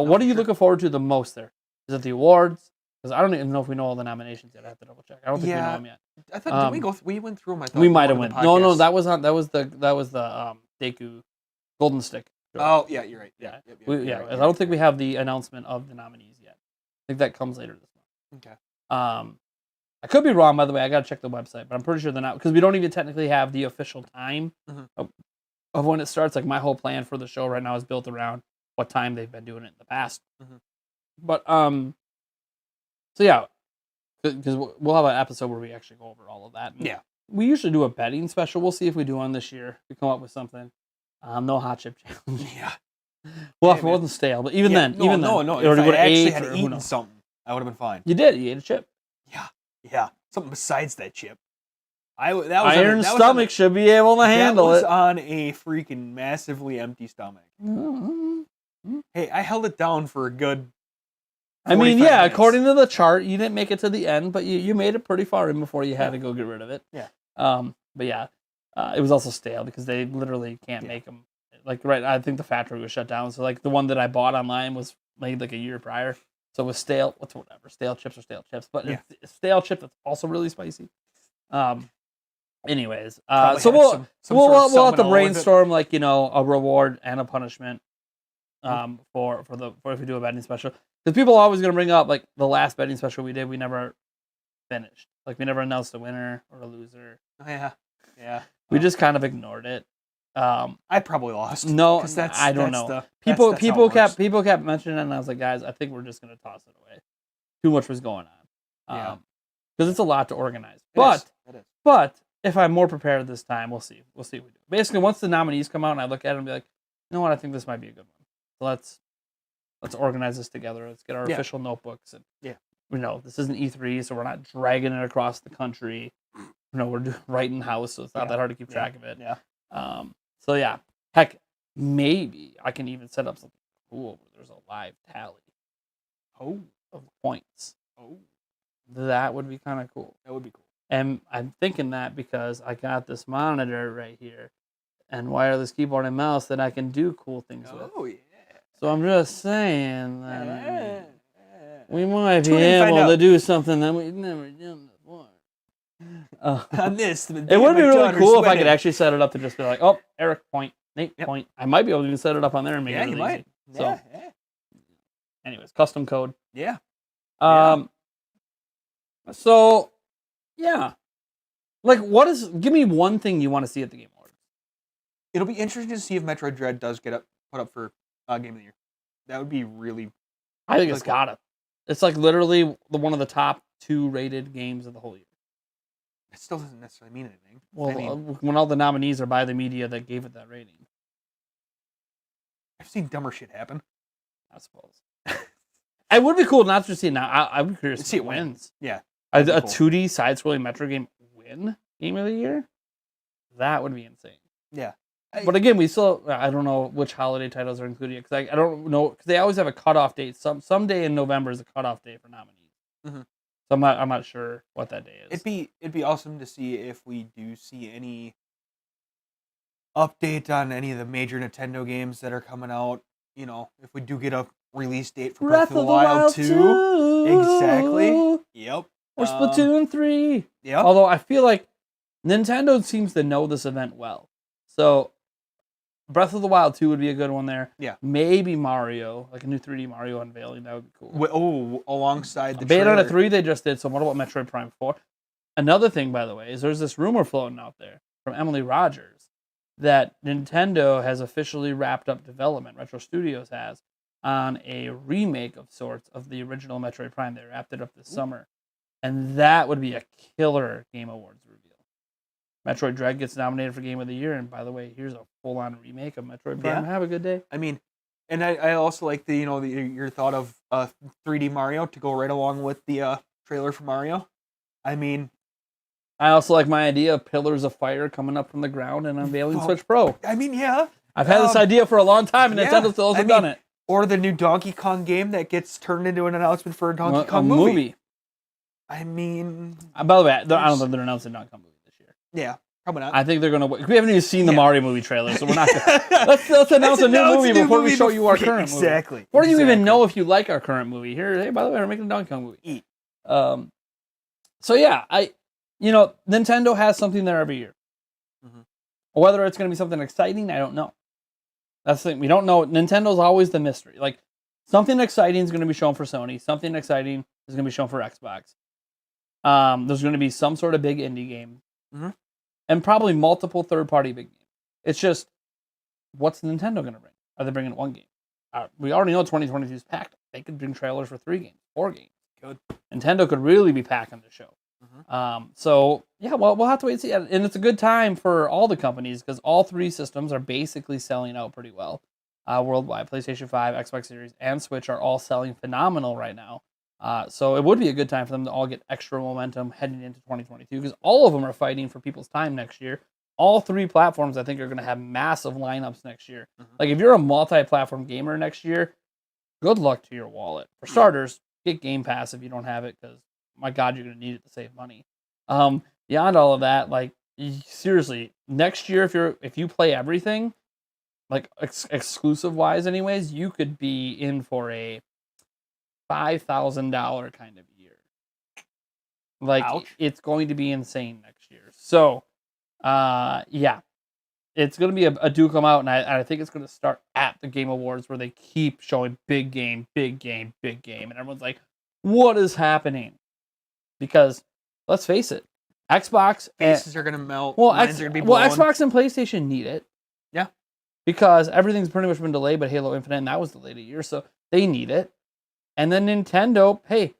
What are you looking forward to the most there? Is it the awards? Because I don't even know if we know all the nominations yet. I have to double check. I don't think we know them yet. I thought we went through them. I thought we might have went. No, that was not. That was the Deku Golden Stick. Oh yeah, you're right. Yeah. Right. I don't think we have the announcement of the nominees yet. I think that comes later this month. Okay. I could be wrong, by the way. I gotta check the website, but I'm pretty sure they're not, because we don't even technically have the official time of when it starts. Like my whole plan for the show right now is built around what time they've been doing it in the past. Mhm. But so yeah, because we'll have an episode where we actually go over all of that. And Yeah. we usually do a betting special. We'll see if we do one this year. We come up with something. No hot chip challenge. Yeah. Well, Hey, if it man. wasn't stale, but even Yeah, then, even then, no. it If would I have actually aged, had or who eaten knows. something, I would have been fine. You did. You ate a chip. Yeah. Something besides that chip. That was Iron stomach should be able to handle that was it. on a freaking massively empty stomach. Mm-hmm. Hey, I held it down for a good. I mean, 45 yeah, minutes. according to the chart, you didn't make it to the end, but you made it pretty far in before you had to go get rid of it. Yeah. But yeah, it was also stale because they literally can't make them. Like, right, I think the factory was shut down. So, like, the one that I bought online was made like a year prior. So it was stale. Whatever. Stale chips are stale chips. But it's a stale chip that's also really spicy. Anyways, so we'll have to brainstorm, like, you know, a reward and a punishment for if we do a betting special. Because people are always going to bring up, like, the last betting special we did, we never finished. Like, we never announced a winner or a loser. Oh, yeah. We just kind of ignored it. I probably lost. No, I don't know. People kept mentioning it, and I was like, guys, I think we're just gonna toss it away. Too much was going on. Because it's a lot to organize. It is. But if I'm more prepared this time, we'll see. We'll see what we do. Basically, once the nominees come out, and I look at them and be like, you know what, I think this might be a good one. So let's organize this together. Let's get our official notebooks, and you know, this isn't E3, so we're not dragging it across the country. You know, we're right in house, so it's not that hard to keep track of it. Yeah. So yeah, heck, maybe I can even set up something cool where there's a live tally. Of points. That would be kind of cool. That would be cool. And I'm thinking that because I got this monitor right here and wireless keyboard and mouse that I can do cool things with. Oh, yeah. So I'm just saying that we might be able to do something that we've never done before. On this, it would be really cool if I could actually set it up to just be like, oh, Eric point, Nate point. I might be able to even set it up on there and make it really easy. Might. So, anyways, custom code. Yeah. So, yeah. Like, give me one thing you want to see at the Game Awards. It'll be interesting to see if Metroid Dread does get put up for Game of the Year. That would be really. I think it's gotta. It's like literally one of the top 2 rated games of the whole year. It still doesn't necessarily mean anything. Well, when all the nominees are by the media that gave it that rating. I've seen dumber shit happen. I suppose. It would be cool not to see it now. I would be curious to see it wins. Yeah. A 2D side-scrolling Metro game win Game of the Year? That would be insane. Yeah. But again, I don't know which holiday titles are included because I don't know, because they always have a cutoff date. Someday in November is a cutoff date for nominees. Mm-hmm. So I'm not sure what that day is. It'd be awesome to see if we do see any update on any of the major Nintendo games that are coming out. You know, if we do get a release date for Breath of the Wild 2. Exactly. Yep. Or Splatoon 3. Yep. Although I feel like Nintendo seems to know this event well. So Breath of the Wild 2 would be a good one there. Yeah. Maybe Mario, like a new 3D Mario unveiling. That would be cool. Alongside the Bayonetta 3 they just did. So what about Metroid Prime 4? Another thing, by the way, is there's this rumor floating out there from Emily Rogers that Nintendo has officially wrapped up development, Retro Studios has, on a remake of sorts of the original Metroid Prime. They wrapped it up this summer. And that would be a killer Game Awards reveal. Metroid Dread gets nominated for Game of the Year, and by the way, here's a full-on remake of Metroid Prime. Have a good day. I mean, and I also like your thought of 3D Mario to go right along with the trailer for Mario. I mean, I also like my idea of pillars of fire coming up from the ground and unveiling Switch Pro. I mean, yeah. I've had this idea for a long time, and Nintendo still hasn't done it. Or the new Donkey Kong game that gets turned into an announcement for a Donkey Kong movie. I mean... by the way, I don't think they're announcing Donkey Kong movie this year. Yeah, probably not. I think they're going to... We haven't even seen the Mario movie trailer, so we're not going to... Let's announce a new movie before we show you our current movie. Exactly. Before you even know if you like our current movie. Hey, by the way, we're making a Donkey Kong movie. So yeah, Nintendo has something there every year. Mm-hmm. Whether it's going to be something exciting, I don't know. That's the thing. We don't know. Nintendo's always the mystery. Like, something exciting is going to be shown for Sony. Something exciting is going to be shown for Xbox. There's going to be some sort of big indie game. Mm-hmm. And probably multiple third-party big games. It's just, what's Nintendo going to bring? Are they bringing one game? We already know 2022 is packed. They could bring trailers for 3 games, 4 games. Good. Nintendo could really be packing the show. Mm-hmm. So yeah, well, we'll have to wait and see. And it's a good time for all the companies because all 3 systems are basically selling out pretty well worldwide. PlayStation 5, Xbox Series, and Switch are all selling phenomenal right now. So it would be a good time for them to all get extra momentum heading into 2022 because all of them are fighting for people's time next year. All 3 platforms, I think, are going to have massive lineups next year. Mm-hmm. Like, if you're a multi-platform gamer next year, good luck to your wallet. For starters, get Game Pass if you don't have it because, my God, you're going to need it to save money. Beyond all of that, like, seriously, next year, if you play everything, like, exclusive-wise anyways, you could be in for a $5,000 kind of year. Like, Ouch. It's going to be insane next year. So, yeah, it's going to be a do come out, and I think it's going to start at the Game Awards where they keep showing big game, big game, big game, and everyone's like, what is happening? Because, let's face it, Xbox... Faces are going to melt. Well, Minds are going to be blown. Xbox and PlayStation need it. Yeah. Because everything's pretty much been delayed, but Halo Infinite, and that was delayed a year, so they need it. And then Nintendo, hey,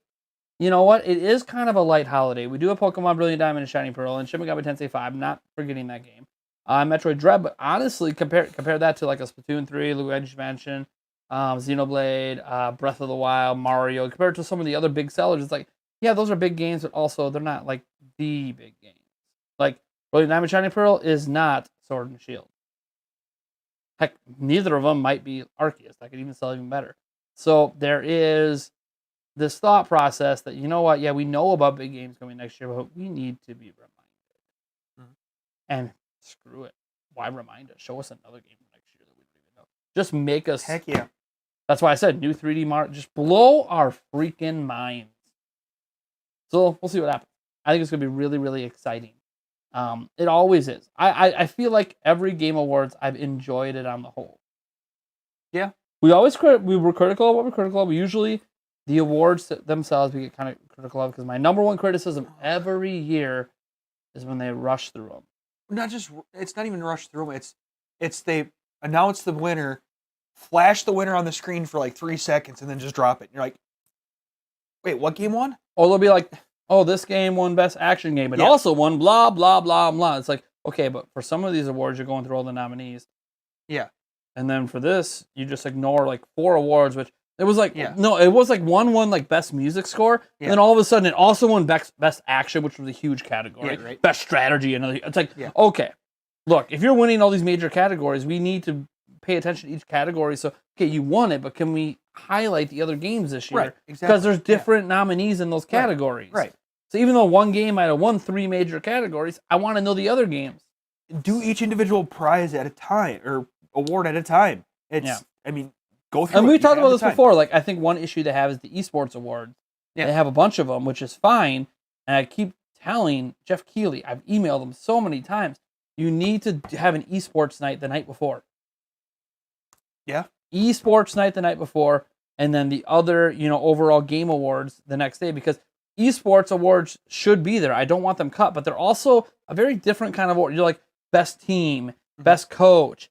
you know what? It is kind of a light holiday. We do have Pokemon Brilliant Diamond and Shining Pearl and Shin Megami Tensei 5, not forgetting that game. Metroid Dread, but honestly, compare that to like a Splatoon 3, Luigi's Mansion, Xenoblade, Breath of the Wild, Mario. Compared to some of the other big sellers, it's like, yeah, those are big games, but also they're not like the big games. Like, Brilliant Diamond and Shining Pearl is not Sword and Shield. Heck, neither of them might be Arceus. I could even sell even better. So there is this thought process that, you know what, yeah, we know about big games coming next year, but we need to be reminded. Mm-hmm. And screw it. Why remind us? Show us another game next year that we don't even know. Just make us... Heck yeah. That's why I said new 3D Mario. Just blow our freaking minds. So we'll see what happens. I think it's going to be really, really exciting. It always is. I feel like every Game Awards, I've enjoyed it on the whole. Yeah. We were critical of what we're critical of. Usually, the awards themselves, we get kind of critical of because my number one criticism every year is when they rush through them. It's not even rush through them. It's they announce the winner, flash the winner on the screen for like 3 seconds, and then just drop it. And you're like, wait, what game won? Or they'll be like, oh, this game won Best Action Game. It also won blah, blah, blah, blah. It's like, okay, but for some of these awards, you're going through all the nominees. Yeah. And then for this, you just ignore like 4 awards, which it was like, no, it was like one won like Best Music Score. And then all of a sudden, it also won Best Action, which was a huge category. Yeah, right. Best Strategy. It's like, okay, look, if you're winning all these major categories, we need to pay attention to each category. So, okay, you won it, but can we highlight the other games this year? Right, exactly. Because there's different nominees in those categories. Right. So even though one game might have won 3 major categories, I want to know the other games. Do each individual prize at a time, or award at a time. I mean, go through. And we talked about this before. Like, I think one issue they have is the esports awards. Yeah. They have a bunch of them, which is fine. And I keep telling Jeff Keighley, I've emailed him so many times, you need to have an esports night the night before. Yeah. Esports night the night before, and then the other, overall game awards the next day, because esports awards should be there. I don't want them cut, but they're also a very different kind of award. You're like best team, best coach,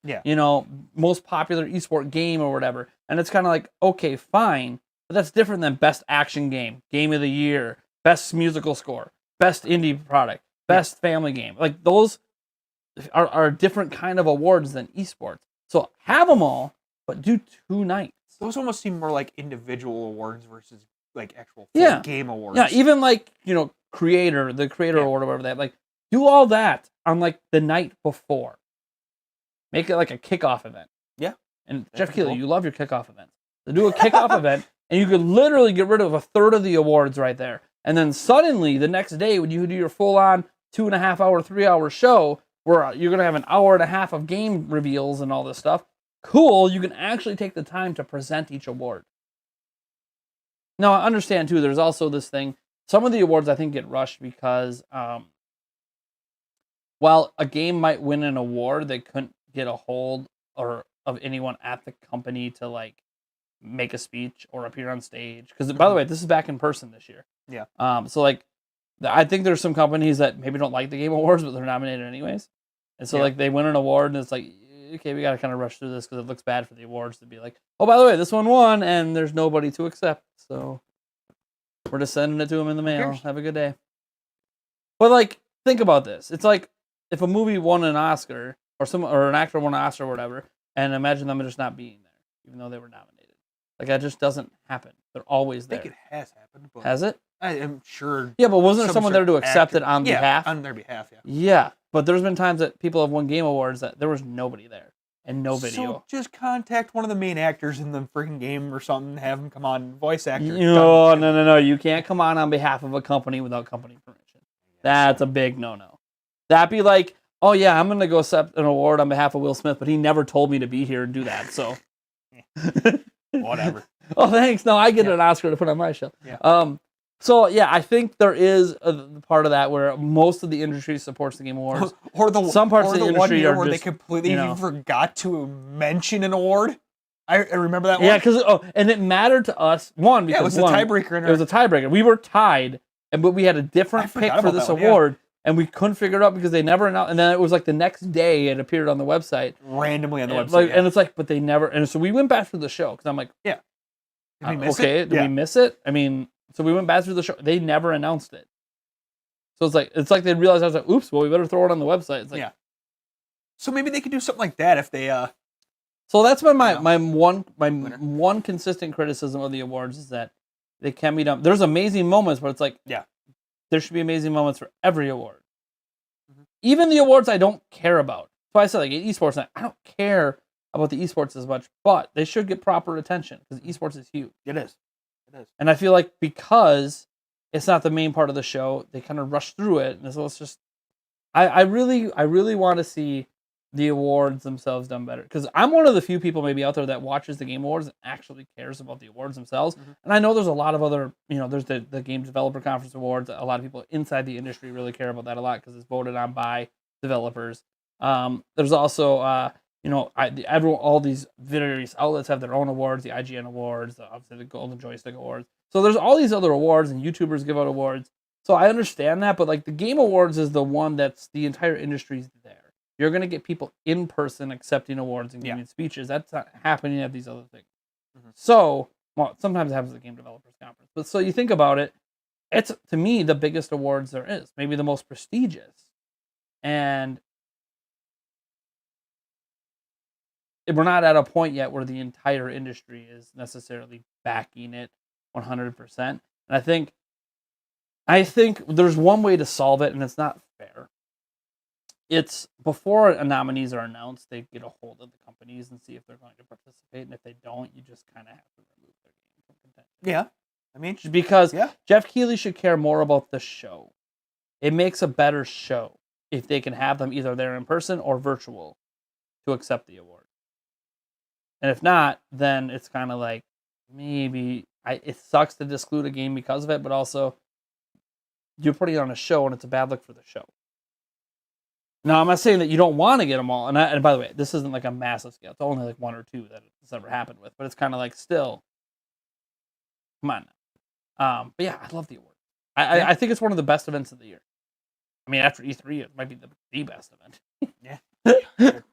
most popular esport game or whatever. And it's kind of like, okay, fine, but that's different than best action game, game of the year, best musical score, best indie product, best family game. Like, those are different kind of awards than esports. So have them all, but do 2 nights. Those almost seem more like individual awards versus like actual game awards. Yeah, even like, the creator award or whatever they have. Like, do all that on like the night before. Make it like a kickoff event. Yeah. And Jeff Keighley, you love your kickoff events. So do a kickoff event, and you could literally get rid of a third of the awards right there. And then suddenly, the next day, when you do your full-on 2.5 hour, 3 hour show, where you're going to have an hour and a half of game reveals and all this stuff, cool, you can actually take the time to present each award. Now, I understand, too, there's also this thing. Some of the awards, I think, get rushed because while a game might win an award, they couldn't get a hold of anyone at the company to, like, make a speech or appear on stage. Because, by the way, this is back in person this year. Yeah. So, like, I think there's some companies that maybe don't like the Game Awards, but they're nominated anyways. And so, like, they win an award, and it's like, okay, we got to kind of rush through this because it looks bad for the awards to be like, oh, by the way, this one won, and there's nobody to accept. So we're just sending it to them in the mail. Have a good day. But like, think about this. It's like if a movie won an Oscar or an actor won an Oscar or whatever, and imagine them just not being there, even though they were nominated. Like that just doesn't happen. They're always there. I think it has happened. But has it? I am sure. Yeah, but wasn't there someone there to accept it on behalf? On their behalf, yeah. Yeah, but there's been times that people have won Game Awards that there was nobody there and no video. So just contact one of the main actors in the freaking game or something. Have them come on, voice actor. No. You can't come on behalf of a company without company permission. That's a big no-no. That'd be like, oh yeah, I'm gonna go accept an award on behalf of Will Smith, but he never told me to be here and do that. So whatever. Oh, thanks. No, I get an Oscar to put on my show. Yeah. So yeah, I think there is a part of that where most of the industry supports the Game Awards, or some parts of the industry year are where just, they completely forgot to mention an award. I remember that one. Yeah, because and it mattered to us. Because it was a tiebreaker. It was a tiebreaker. We were tied, but we had a different pick for this award, and we couldn't figure it out because they never announced. And then it was like the next day it appeared on the website randomly on the website, like, and it's like, but they never. And so we went back through the show because I'm like, yeah, did we miss it? Did we miss it? I mean. So we went back through the show. They never announced it. So it's like they realized I was like, oops, well, we better throw it on the website. It's like, yeah. So maybe they could do something like that if they. So that's been my one consistent criticism of the awards is that they can be done. There's amazing moments, but it's like, there should be amazing moments for every award. Mm-hmm. Even the awards I don't care about. So I said like esports, I don't care about the esports as much, but they should get proper attention because esports is huge. It is. And I feel like because it's not the main part of the show, they kind of rush through it. And so it's just, I really want to see the awards themselves done better. Because I'm one of the few people maybe out there that watches the Game Awards and actually cares about the awards themselves. Mm-hmm. And I know there's a lot of other, there's the Game Developer Conference Awards. A lot of people inside the industry really care about that a lot because it's voted on by developers. There's also, all these various outlets have their own awards, the IGN Awards, obviously the Golden Joystick Awards. So there's all these other awards, and YouTubers give out awards. So I understand that, but like the Game Awards is the one that's the entire industry's there. You're going to get people in person accepting awards and giving speeches. That's not happening at these other things. Mm-hmm. So, well, sometimes it happens at the Game Developers Conference. But so you think about it, it's, to me, the biggest awards there is. Maybe the most prestigious. And we're not at a point yet where the entire industry is necessarily backing it 100%. And I think there's one way to solve it, and it's not fair. It's before nominees are announced, they get a hold of the companies and see if they're going to participate. And if they don't, you just kind of have to remove their game from contention. Yeah. I mean, because Jeff Keighley should care more about the show. It makes a better show if they can have them either there in person or virtual to accept the award. And if not, then it's kind of like maybe it sucks to exclude a game because of it, but also you're putting on a show and it's a bad look for the show. Now, I'm not saying that you don't want to get them all. And by the way, this isn't like a massive scale. It's only like one or two that it's ever happened with. But it's kind of like still, come on now. But yeah, I love the award. I think it's one of the best events of the year. I mean, after E3, it might be the best event. Yeah.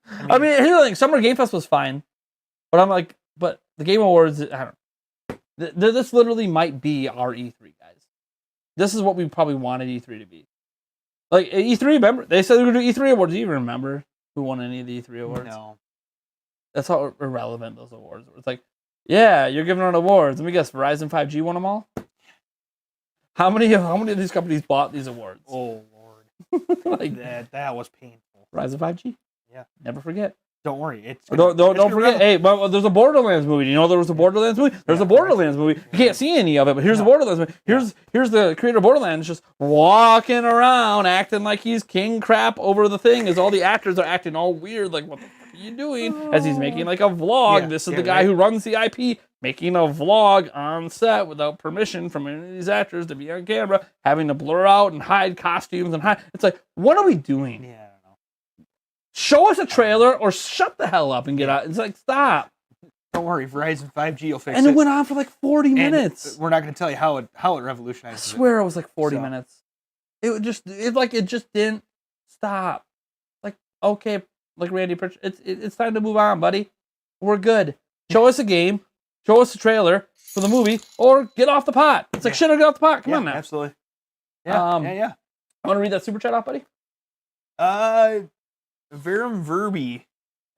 I mean, here's the thing. Summer Game Fest was fine. But I'm like, but the Game Awards, I don't know. This literally might be our E3, guys. This is what we probably wanted E3 to be. Like, E3, remember? They said they were going to do E3 awards. Do you even remember who won any of the E3 awards? No. That's how irrelevant those awards were. It's like, yeah, you're giving out awards. Let me guess, Verizon 5G won them all? How many of these companies bought these awards? Oh, Lord. Like that was painful. Verizon 5G? Yeah. Never forget. Don't worry. Don't forget. Hey, well, there's a Borderlands movie. You know there was a Borderlands movie? There's a Borderlands movie. You can't see any of it, but here's the Borderlands movie. Here's the creator of Borderlands just walking around acting like he's king crap over the thing as all the actors are acting all weird. Like, what the fuck are you doing? As he's making like a vlog. This is the guy who runs the IP making a vlog on set without permission from any of these actors to be on camera, having to blur out and hide costumes and hide. It's like, what are we doing? Yeah. Show us a trailer or shut the hell up and get out. It's like, stop. Don't worry, Verizon 5G will fix it. And it went on for like 40 minutes. We're not going to tell you how it revolutionized. I swear it was like 40 minutes. It just didn't stop. Like, okay, like Randy Pritchard. It's time to move on, buddy. We're good. Show us a game. Show us a trailer for the movie, or get off the pot. It's like, shit, or get off the pot. Come on now. Absolutely. Yeah, yeah. I want to read that super chat off, buddy. Verum Verbi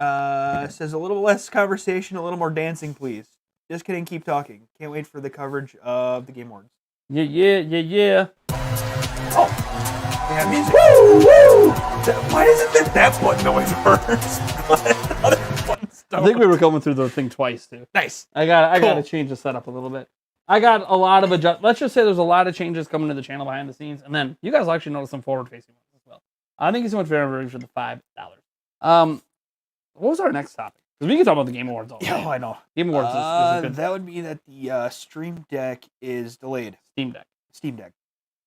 says a little less conversation, a little more dancing, please. Just kidding, keep talking. Can't wait for the coverage of the Game Awards. Yeah. Oh, yeah, music. Woo, woo! Why isn't that button always works? I think we were coming through the thing twice too. Nice. I got to change the setup a little bit. I got a lot of let's just say there's a lot of changes coming to the channel behind the scenes, and then you guys will actually notice some forward-facing ones as well. Thank you so much for the $5. What was our next topic? Because we can talk about the Game Awards all day. Yeah, I know. Game Awards is a good that would be that the Stream Deck is delayed. Steam Deck.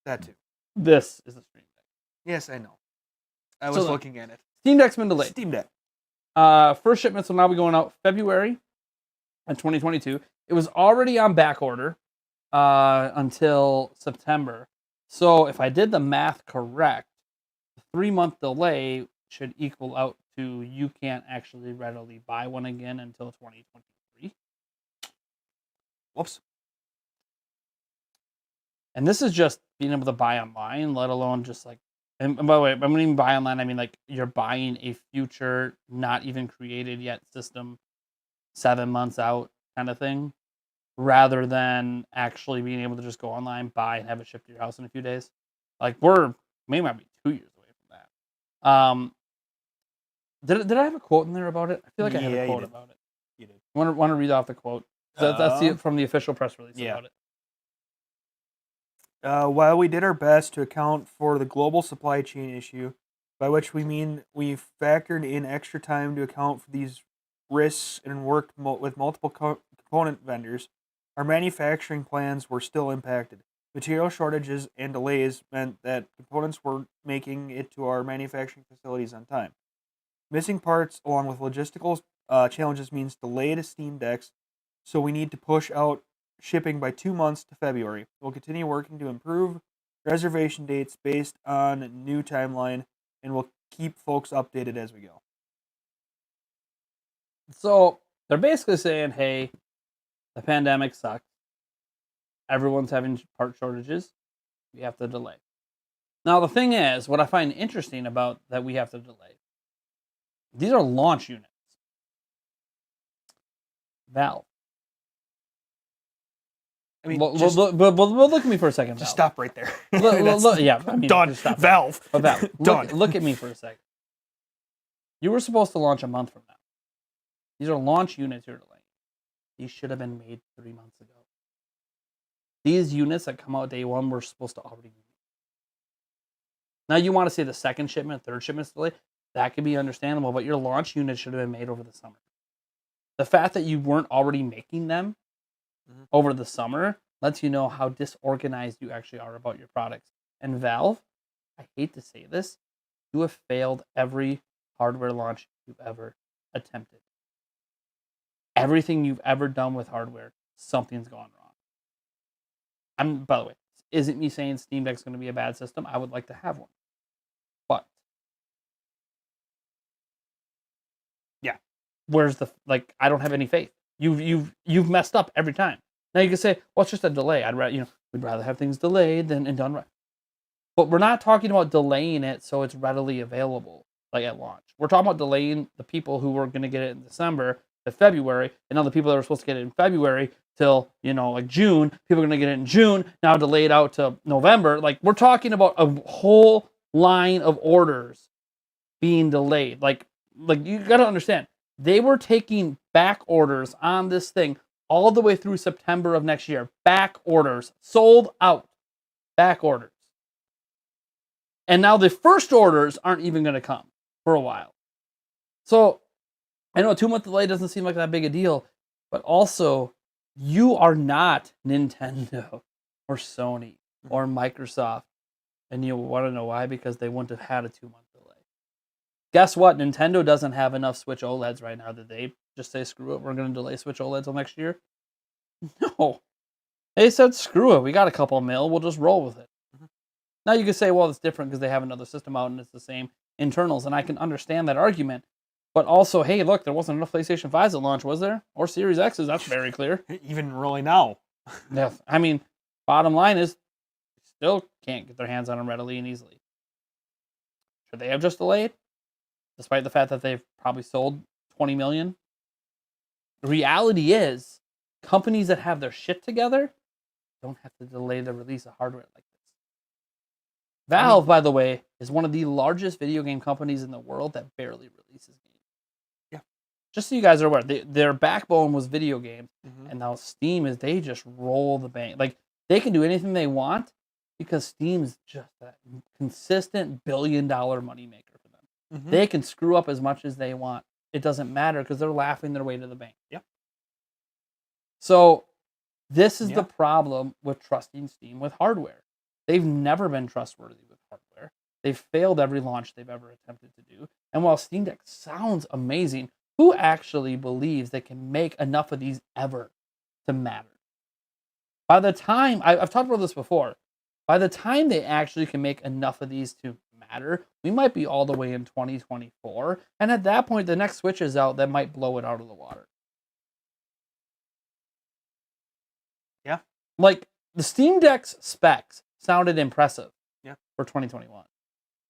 That too. This is a Stream Deck. Yes, I know. I was looking at it. Steam Deck's been delayed. Steam Deck. First shipments will now be going out February of 2022. It was already on back order until September. So if I did the math correct, the 3-month delay should equal out to you can't actually readily buy one again until 2023. Whoops. And this is just being able to buy online, let alone just like, and by the way, I'm going to buy online, I mean like you're buying a future, not even created yet system 7 months out kind of thing, rather than actually being able to just go online, buy, and have it shipped to your house in a few days. Like we might be 2 years away from that. Did I have a quote in there about it? I feel like I had a quote about it. You did. Want to read off the quote? That's from the official press release about it. While we did our best to account for the global supply chain issue, by which we mean we factored in extra time to account for these risks and worked with multiple component vendors, our manufacturing plans were still impacted. Material shortages and delays meant that components weren't making it to our manufacturing facilities on time. Missing parts along with logistical challenges means delayed Steam Decks, so we need to push out shipping by 2 months to February. We'll continue working to improve reservation dates based on new timeline, and we'll keep folks updated as we go. So they're basically saying, hey, the pandemic sucks. Everyone's having part shortages. We have to delay. Now, the thing is, what I find interesting about that we have to delay, these are launch units. Valve. I mean, look at me for a second. Just Valve. Stop right there. Yeah, I mean, done. Valve. Valve. Done. Look at me for a second. You were supposed to launch a month from now. These are launch units you're delaying. These should have been made 3 months ago. These units that come out day one were supposed to already be made. Now you want to say the second shipment, third shipment's delayed. That could be understandable, but your launch unit should have been made over the summer. The fact that you weren't already making them over the summer lets you know how disorganized you actually are about your products. And Valve, I hate to say this, you have failed every hardware launch you've ever attempted. Everything you've ever done with hardware, something's gone wrong. By the way, isn't me saying Steam Deck's going to be a bad system. I would like to have one. But yeah, where's the I don't have any faith. You've messed up every time. Now you can say, well, it's just a delay. We'd rather have things delayed than done right. But we're not talking about delaying it so it's readily available at launch. We're talking about delaying the people who were going to get it in December to February, and now the people that were supposed to get it in February till June, people are going to get it in June, now delayed out to November. We're talking about a whole line of orders being delayed. You got to understand, they were taking back orders on this thing all the way through September of next year. Back orders, sold out. Back orders. And now the first orders aren't even going to come for a while. So I know a 2-month delay doesn't seem like that big a deal, but also you are not Nintendo or Sony or Microsoft. And you want to know why? Because they wouldn't have had a 2-month delay. Guess what? Nintendo doesn't have enough Switch OLEDs right now. Did they just say, screw it, we're going to delay Switch OLED till next year? No. They said, screw it, we got a couple mil, we'll just roll with it. Now you can say, well, it's different because they have another system out and it's the same internals, and I can understand that argument. But also, hey, look, there wasn't enough PlayStation 5s at launch, was there? Or Series X's, that's very clear. Even really now. Yeah, I mean, bottom line is, still can't get their hands on them readily and easily. Should they have just delayed? Despite the fact that they've probably sold 20 million? The reality is, companies that have their shit together don't have to delay the release of hardware like this. Valve, by the way, is one of the largest video game companies in the world that barely releases games. Yeah. Just so you guys are aware, their backbone was video games, and now Steam is, they just roll the bank. Like, they can do anything they want because Steam's just that consistent billion-dollar moneymaker for them. They can screw up as much as they want. It doesn't matter because they're laughing their way to the bank. Yeah. So this is the problem with trusting Steam with hardware. They've never been trustworthy with hardware. They've failed every launch they've ever attempted to do. And while Steam Deck sounds amazing, who actually believes they can make enough of these ever to matter? By the time, I've talked about this before, by the time they actually can make enough of these to matter, we might be all the way in 2024. And at that point, the next Switch is out that might blow it out of the water. Yeah. Like, the Steam Deck's specs sounded impressive for 2021.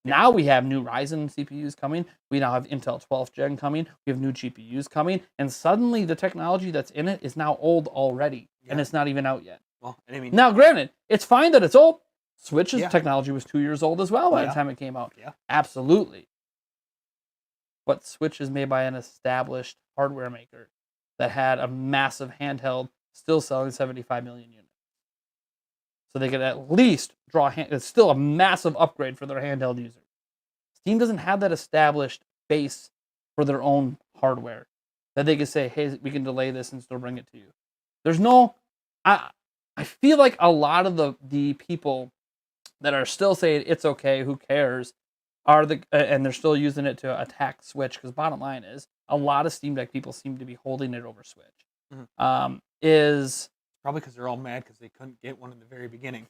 Now we have new Ryzen CPUs coming. We now have Intel 12th gen coming. We have new GPUs coming. And suddenly the technology that's in it is now old already. And it's not even out yet. Well, I mean, now, granted, it's fine that it's old. Switch's technology was 2 years old as well by the time it came out. Yeah. Absolutely. But Switch is made by an established hardware maker that had a massive handheld still selling 75 million units. So they could at least draw it's still a massive upgrade for their handheld users. Steam doesn't have that established base for their own hardware that they could say, hey, we can delay this and still bring it to you. There's no... I feel like a lot of the people that are still saying it's okay, who cares, are and they're still using it to attack Switch, because bottom line is, a lot of Steam Deck people seem to be holding it over Switch. Is... Probably because they're all mad because they couldn't get one in the very beginning.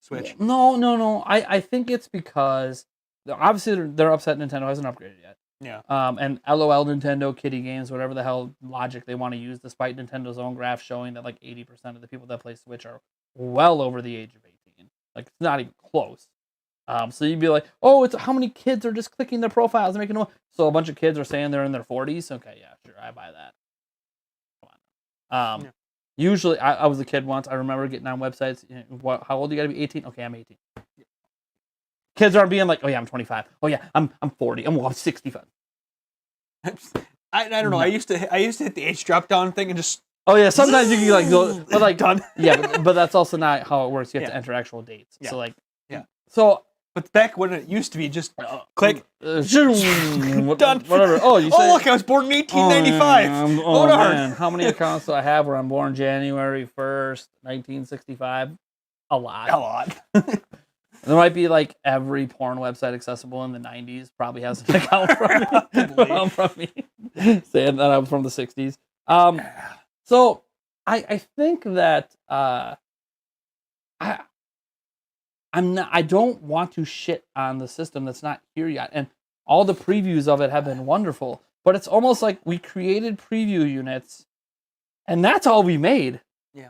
Switch. No. I think it's because obviously they're upset Nintendo hasn't upgraded yet. Yeah. And LOL Nintendo, Kitty Games, whatever the hell logic they want to use, despite Nintendo's own graph showing that like 80% of the people that play Switch are well over the age of 18. Like, it's not even close. So you'd be like, oh, it's how many kids are just clicking their profiles and making noise. So a bunch of kids are saying they're in their 40s. Okay, yeah, sure, I buy that. Come on. Usually, I was a kid once. I remember getting on websites. How old do you got to be? 18? Okay, I'm 18. Kids aren't being like, oh yeah, I'm 25. Oh yeah, I'm 40. I'm 65. I don't know. I used to hit the age drop down thing and just. Oh yeah, sometimes you can like go, but like done. Yeah, but that's also not how it works. You have to enter actual dates. Yeah. So like, So, but back when it used to be just click, done, whatever. Oh, look, I was born in 1895. Oh man, how many accounts do I have where I'm born January 1st, 1965? A lot. There might be like every porn website accessible in the 90s probably has an account from me. Saying that I'm from the 60s. So I think that I don't want to shit on the system that's not here yet. And all the previews of it have been wonderful. But it's almost like we created preview units and that's all we made. Yeah.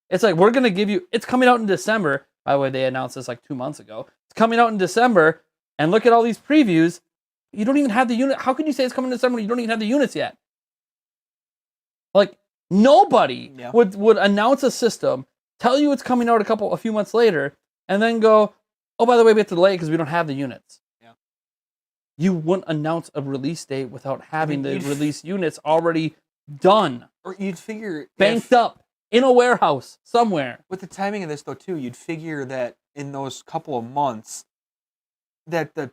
It's like, we're going to give you... It's coming out in December. By the way, they announced this like 2 months ago. It's coming out in December. And look at all these previews. You don't even have the unit. How can you say it's coming in December when you don't even have the units yet? Like, nobody would announce a system, tell you it's coming out a few months later, and then go, oh, by the way, we have to delay because we don't have the units. Yeah. You wouldn't announce a release date without having the release units already done. Or you'd figure... Banked up in a warehouse somewhere. With the timing of this, though, too, you'd figure that in those couple of months, that the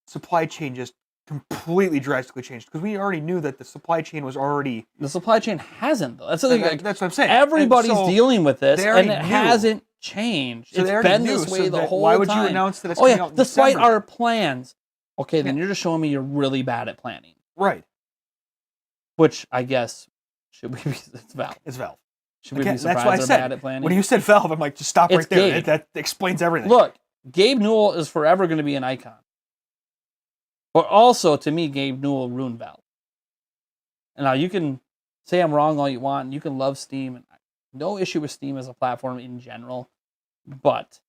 supply chain just completely drastically changed. Because we already knew that the supply chain was already... The supply chain hasn't, though. That's the thing. That's what I'm saying. Everybody's dealing with this, and it hasn't changed. So it's been this way the whole time. Why would you announce that it's coming out in despite December? our plans. Okay, then you're just showing me you're really bad at planning. Right. Which, I guess, should we be... It's Valve. It's Valve. Should we be surprised they're bad at planning? When you said Valve, I'm like, just stop right there. That explains everything. Look, Gabe Newell is forever going to be an icon. But also, to me, Gabe Newell ruined Valve. And now you can say I'm wrong all you want, and you can love Steam. And no issue with Steam as a platform in general. But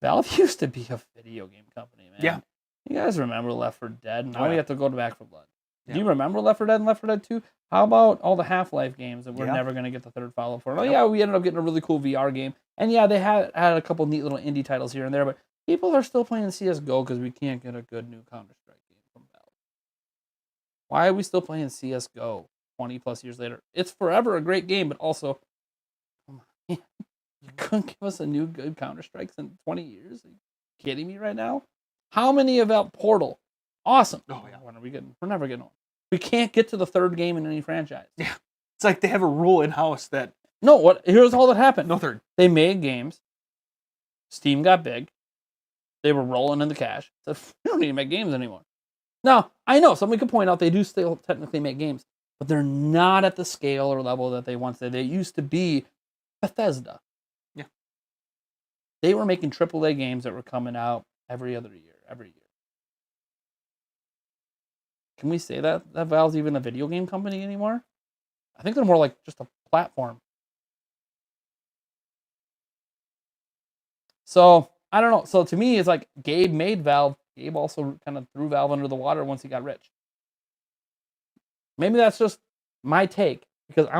Valve used to be a video game company, man. Yeah. You guys remember Left 4 Dead? Now yeah. we have to go to Back 4 Blood. Yeah. Do you remember Left 4 Dead and Left 4 Dead 2? How about all the Half-Life games that we're Yeah. never going to get the third follow-up for? Oh, yeah, we ended up getting a really cool VR game. And yeah, they had a couple neat little indie titles here and there, but people are still playing CSGO because we can't get a good new Counter-Strike game from Valve. Why are we still playing CSGO 20 plus years later? It's forever a great game, but also, come on, you couldn't give us a new good Counter-Strike in 20 years? Are you kidding me right now? How many about Portal? Awesome. Oh, yeah. When are we getting? We're never getting one. We can't get to the third game in any franchise. Yeah. It's like they have a rule in-house that... No, what? Here's all that happened. No third. They made games. Steam got big. They were rolling in the cash. Said, we don't need to make games anymore. Now, I know, somebody could point out they do still technically make games, but they're not at the scale or level that they once did. They used to be Bethesda. Yeah. They were making AAA games that were coming out every year. Can we say that Valve's even a video game company anymore? I think they're more like just a platform. So, I don't know. So, to me, it's like Gabe made Valve. Gabe also kind of threw Valve under the water once he got rich. Maybe that's just my take because I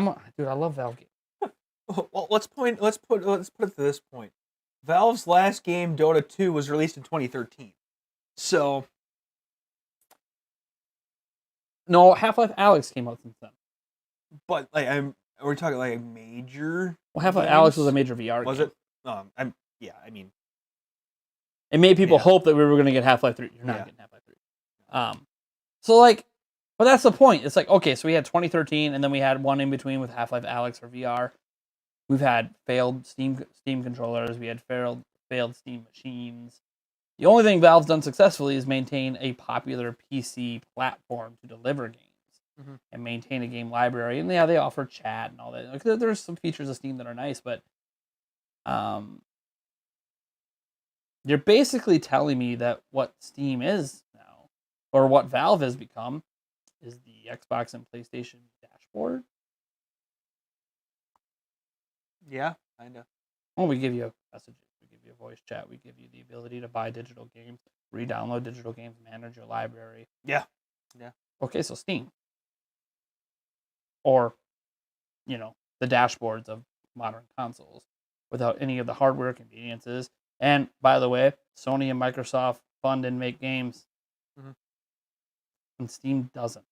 love Valve games. Well, let's put it to this point. Valve's last game, Dota 2, was released in 2013. So, no, Half-Life Alyx came out since then. But like, we're talking like a major. Well, Half-Life Alyx was a major VR game. Was it? It made people hope that we were going to get Half-Life 3. You're not getting Half-Life 3. So like, but that's the point. It's like, okay, so we had 2013, and then we had one in between with Half-Life Alyx for VR. We've had failed Steam controllers. We had failed Steam machines. The only thing Valve's done successfully is maintain a popular PC platform to deliver games and maintain a game library. And yeah, they offer chat and all that. Like, there's some features of Steam that are nice, but you're basically telling me that what Steam is now, or what Valve has become, is the Xbox and PlayStation dashboard. Yeah, kind of. Well, we give you messages, we give you voice chat, we give you the ability to buy digital games, re-download digital games, manage your library. Yeah. Okay, so Steam. Or, the dashboards of modern consoles without any of the hardware conveniences. And, by the way, Sony and Microsoft fund and make games. And Steam doesn't.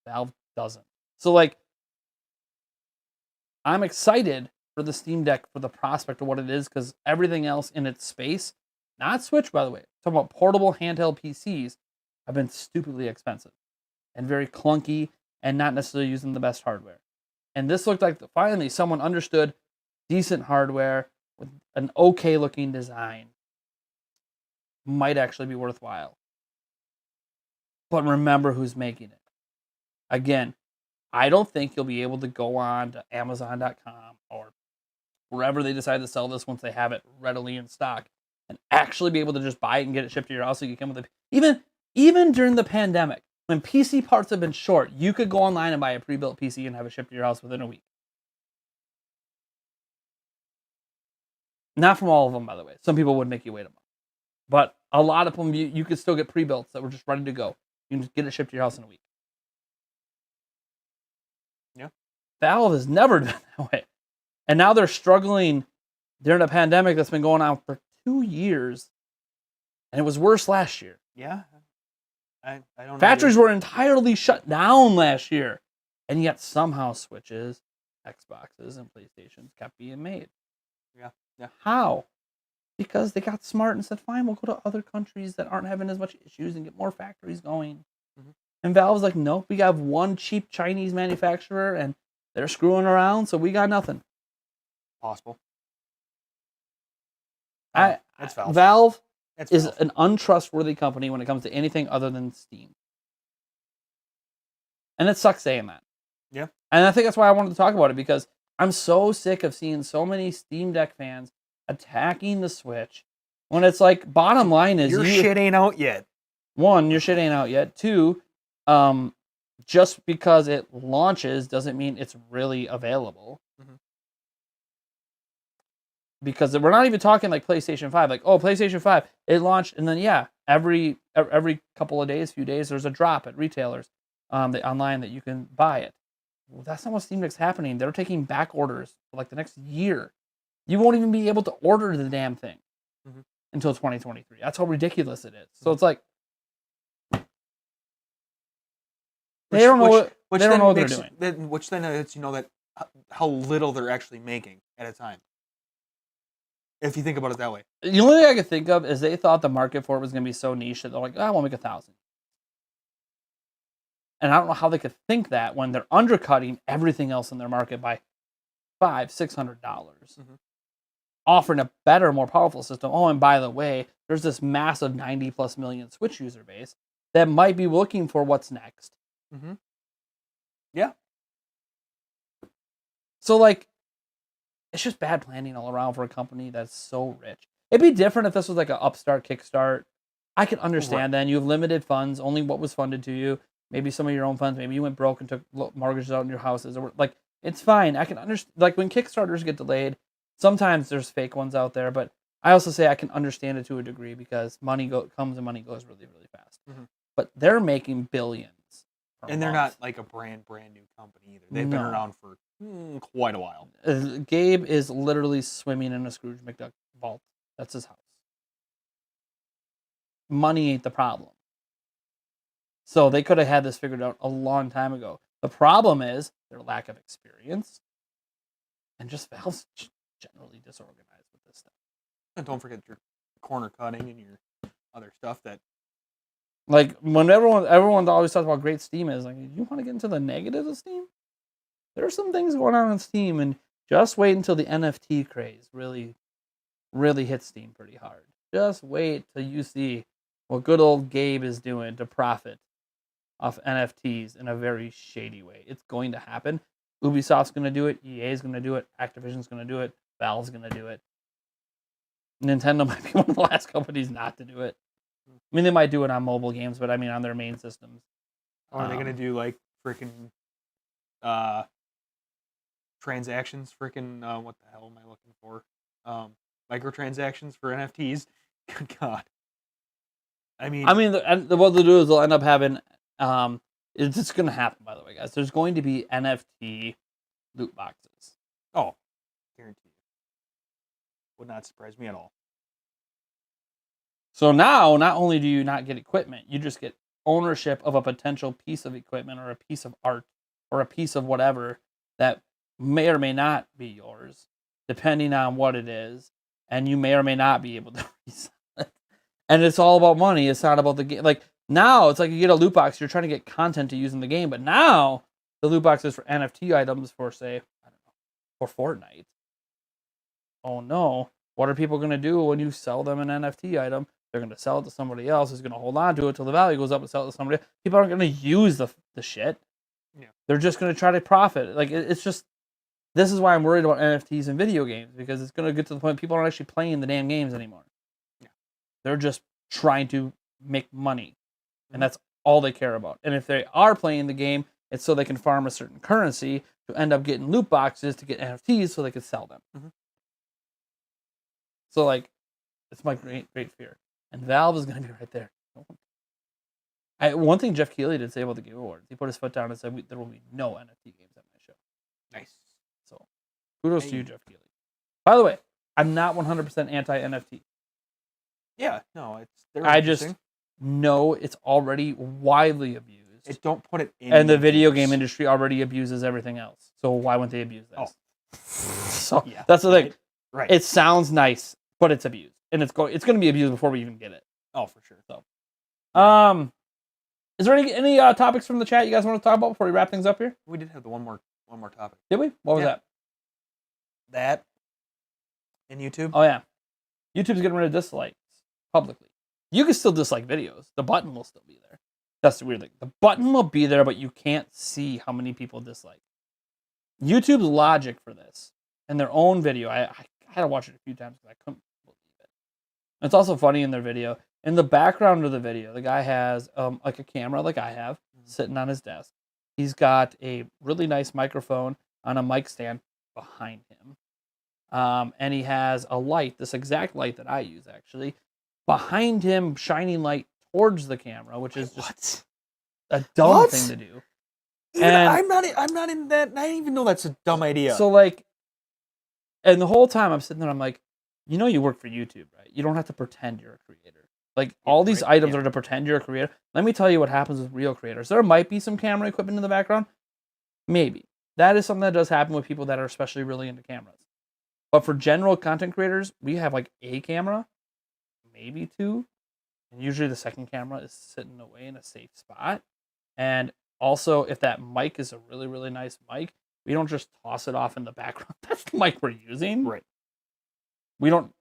Valve doesn't. So, like, I'm excited for the Steam Deck for the prospect of what it is, because everything else in its space, not Switch, by the way, talking about portable handheld PCs, have been stupidly expensive and very clunky and not necessarily using the best hardware. And this looked like finally someone understood decent hardware with an okay looking design might actually be worthwhile. But remember who's making it. Again, I don't think you'll be able to go on to Amazon.com or wherever they decide to sell this once they have it readily in stock and actually be able to just buy it and get it shipped to your house so you can come with it. Even during the pandemic, when PC parts have been short, you could go online and buy a pre-built PC and have it shipped to your house within a week. Not from all of them, by the way. Some people would make you wait a month. But a lot of them, you could still get pre-builts that were just ready to go. You can just get it shipped to your house in a week. Yeah. Valve has never done that way. And now they're struggling during a pandemic that's been going on for 2 years. And it was worse last year. Yeah. I don't know. Factories were entirely shut down last year. And yet somehow Switches, Xboxes, and PlayStations kept being made. Yeah. How? Because they got smart and said, fine, we'll go to other countries that aren't having as much issues and get more factories going. And Valve's like, nope, we have one cheap Chinese manufacturer and they're screwing around, so we got nothing. Possible. That's Valve. Valve That's is Valve. an untrustworthy company when it comes to anything other than Steam. And it sucks saying that. Yeah. And I think that's why I wanted to talk about it, because I'm so sick of seeing so many Steam Deck fans attacking the Switch when it's like, bottom line is your shit ain't out yet. one, your shit ain't out yet. Two, just because it launches doesn't mean it's really available. Mhm. Because we're not even talking like PlayStation 5. Like, oh, PlayStation 5, it launched, and then every couple of days, few days, there's a drop at retailers online that you can buy it. Well, that's not what Steam Deck's happening. They're taking back orders for like the next year. You won't even be able to order the damn thing until 2023. That's how ridiculous it is. So it's like they don't know what they're doing. Which then lets you know that how little they're actually making at a time. If you think about it that way. The only thing I could think of is they thought the market for it was going to be so niche that they're like, I won't make 1,000. And I don't know how they could think that when they're undercutting everything else in their market by $500-$600, offering a better, more powerful system. Oh, and by the way, there's this massive 90+ million Switch user base that might be looking for what's next. Yeah. So like, it's just bad planning all around for a company that's so rich. It'd be different if this was like an upstart, kickstart. I can understand then. You have limited funds, only what was funded to you. Maybe some of your own funds. Maybe you went broke and took mortgages out in your houses. Or like, it's fine. I can understand. Like when Kickstarters get delayed, sometimes there's fake ones out there. But I also say I can understand it to a degree because money comes and money goes really, really fast. But they're making billions. And they're not like a brand new company either. They've been around for quite a while. Gabe is literally swimming in a Scrooge McDuck vault. That's his house. Money ain't the problem. So they could have had this figured out a long time ago. The problem is their lack of experience and just Valve's generally disorganized with this stuff. And don't forget your corner cutting and your other stuff that. Like when everyone always talks about how great Steam is. Like, you want to get into the negatives of Steam? There are some things going on Steam, and just wait until the NFT craze really, really hits Steam pretty hard. Just wait till you see what good old Gabe is doing to profit off NFTs in a very shady way. It's going to happen. Ubisoft's going to do it. EA's going to do it. Activision's going to do it. Valve's going to do it. Nintendo might be one of the last companies not to do it. I mean, they might do it on mobile games, but I mean on their main systems. Are they going to do like freaking transactions? Freaking what the hell am I looking for? Microtransactions for NFTs? Good God. I mean, what they'll do is they'll end up having. It's going to happen, by the way, guys. There's going to be NFT loot boxes. Oh, guarantee. Would not surprise me at all. So now, not only do you not get equipment, you just get ownership of a potential piece of equipment or a piece of art or a piece of whatever that may or may not be yours, depending on what it is, and you may or may not be able to resell it. And it's all about money. It's not about the game. Like now, it's like you get a loot box. You're trying to get content to use in the game, but now the loot box is for NFT items for, say, I don't know, for Fortnite. Oh no! What are people going to do when you sell them an NFT item? They're going to sell it to somebody else who's going to hold on to it till the value goes up and sell it to somebody else. People aren't going to use the shit. Yeah. They're just going to try to profit. Like it's just, this is why I'm worried about NFTs in video games, because it's going to get to the point people aren't actually playing the damn games anymore. Yeah. They're just trying to make money, and that's all they care about. And if they are playing the game, it's so they can farm a certain currency to end up getting loot boxes to get NFTs so they can sell them. So like, it's my great fear. And Valve is going to be right there. One thing Jeff Keighley did say about the Game Awards, he put his foot down and said there will be no NFT games at my show. Nice. So kudos to you, Jeff Keighley. By the way, I'm not 100% anti-NFT. Yeah, no, I just know it's already widely abused. Don't put it in. And the video game industry already abuses everything else. So why wouldn't they abuse this? So yeah, that's the thing. Right. It sounds nice, but it's abused. And it's going to be abused before we even get it. Oh, for sure. So, is there any topics from the chat you guys want to talk about before we wrap things up here? We did have the one more topic. Did we? What was that? That in YouTube. Oh yeah, YouTube's getting rid of dislikes publicly. You can still dislike videos. The button will still be there. That's the weird thing. The button will be there, but you can't see how many people dislike. YouTube's logic for this and their own video. I had to watch it a few times because I couldn't believe it. It's also funny in their video. in the background of the video, the guy has like a camera like I have sitting on his desk. He's got a really nice microphone on a mic stand behind him. And he has a light, this exact light that I use actually, behind him, shining light towards the camera, which is just a dumb thing to do. And I'm not in that. I didn't even know that's a dumb idea. So like, and the whole time I'm sitting there, I'm like, you work for YouTube, right? You don't have to pretend you're a creator. Like all these items are to pretend you're a creator. Let me tell you what happens with real creators. There might be some camera equipment in the background. Maybe. That is something that does happen with people that are especially really into cameras. But for general content creators, we have like a camera, maybe two. And usually the second camera is sitting away in a safe spot. And also, if that mic is a really, really nice mic, we don't just toss it off in the background. That's the mic we're using. Right. We don't.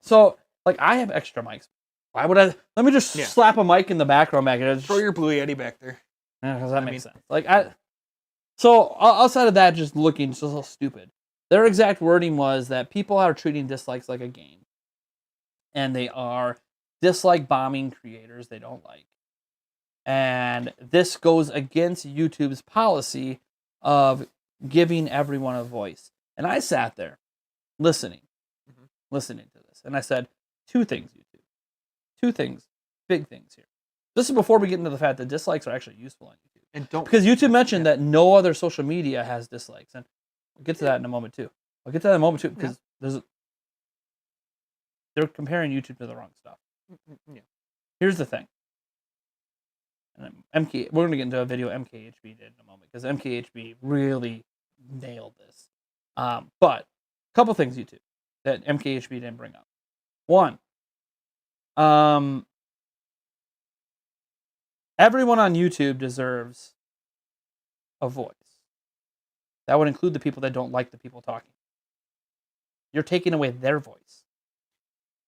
So, like, I have extra mics. Why would I? Let me just slap a mic in the background back there. Throw your Blue Yeti back there. Yeah, because that makes sense. Like, so, outside of that, just looking so stupid. Their exact wording was that people are treating dislikes like a game. And they are dislike bombing creators they don't like. And this goes against YouTube's policy of giving everyone a voice. And I sat there listening to this. And I said, two things, YouTube. Two things, big things here. This is before we get into the fact that dislikes are actually useful on YouTube. Because YouTube mentioned that no other social media has dislikes. And we'll get to that in a moment too. Because they're comparing YouTube to the wrong stuff. Yeah. Here's the thing. And we're going to get into a video MKHB did in a moment because MKHB really nailed this. But a couple things, YouTube, that MKHB didn't bring up. One, everyone on YouTube deserves a voice. That would include the people that don't like the people talking. You're taking away their voice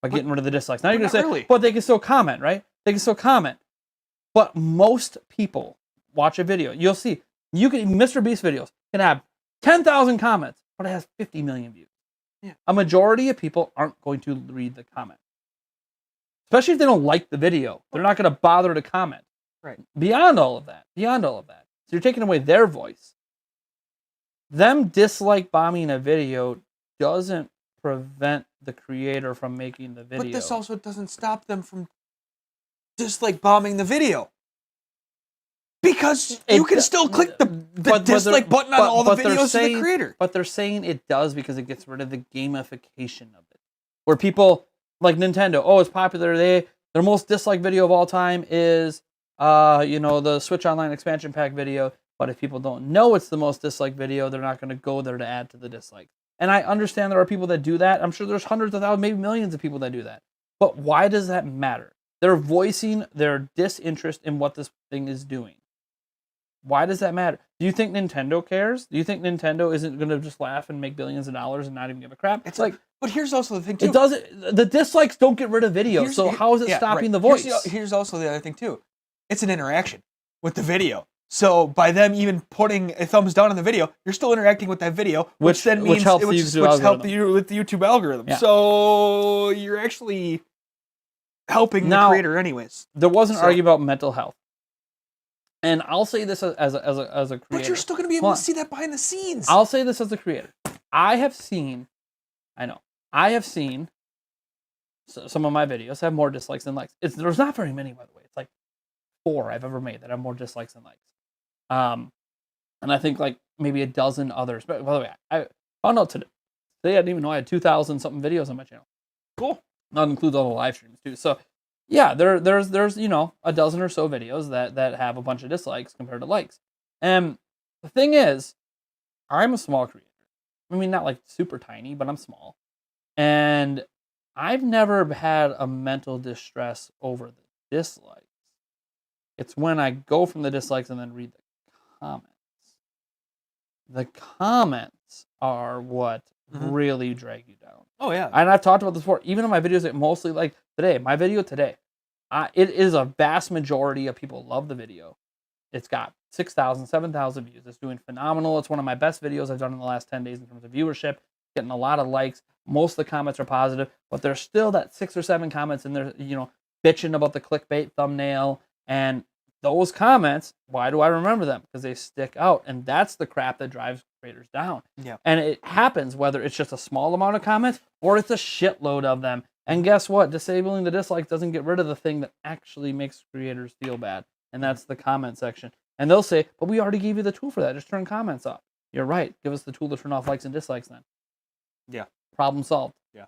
by getting rid of the dislikes. Now you're going to say, really. But they can still comment, right? They can still comment. But most people watch a video. You'll see, Mr. Beast videos can have 10,000 comments, but it has 50 million views. Yeah. A majority of people aren't going to read the comment. Especially if they don't like the video. They're not going to bother to comment. Right. Beyond all of that. So you're taking away their voice. Them dislike bombing a video doesn't prevent the creator from making the video. But this also doesn't stop them from dislike bombing the video. Because you can still click the dislike button on all the videos of the creator. But they're saying it does because it gets rid of the gamification of it. Where people, like Nintendo, it's popular. Their most disliked video of all time is the Switch Online expansion pack video. But if people don't know it's the most disliked video, they're not going to go there to add to the dislike. And I understand there are people that do that. I'm sure there's hundreds of thousands, maybe millions of people that do that. But why does that matter? They're voicing their disinterest in what this thing is doing. Why does that matter? Do you think Nintendo cares? Do you think Nintendo isn't going to just laugh and make billions of dollars and not even give a crap? It's like, but here's also the thing too. It doesn't. The dislikes don't get rid of videos. So how is it stopping the voice? Here's also the other thing too. It's an interaction with the video. So by them even putting a thumbs down on the video, you're still interacting with that video, which then means helps with the YouTube algorithm. Yeah. So you're actually helping the creator anyways. There was an argument about mental health. And I'll say this as a creator. But you're still going to be able to see that behind the scenes. I'll say this as a creator. I have seen some of my videos have more dislikes than likes. There's not very many, by the way. It's like 4 I've ever made that have more dislikes than likes. And I think like maybe a dozen others. But by the way, I found out today I didn't even know I had 2,000 something videos on my channel. Cool. That includes all the live streams too. So yeah, there's a dozen or so videos that have a bunch of dislikes compared to likes. And the thing is, I'm a small creator. I mean, not like super tiny, but I'm small. And I've never had a mental distress over the dislikes. It's when I go from the dislikes and then read the comments. The comments are what really drag you down. Oh, yeah. And I've talked about this before. Even in my videos that mostly like today, my video today, it is a vast majority of people love the video. It's got 6,000, 7,000 views. It's doing phenomenal. It's one of my best videos I've done in the last 10 days in terms of viewership. Getting a lot of likes. Most of the comments are positive, but there's still that 6 or 7 comments in there, bitching about the clickbait thumbnail, and those comments, why do I remember them? Because they stick out, and that's the crap that drives creators down. Yeah. And it happens whether it's just a small amount of comments or it's a shitload of them. And guess what? Disabling the dislikes doesn't get rid of the thing that actually makes creators feel bad, and that's the comment section. And they'll say, but we already gave you the tool for that. Just turn comments off. You're right. Give us the tool to turn off likes and dislikes then. Yeah. Problem solved. Yeah.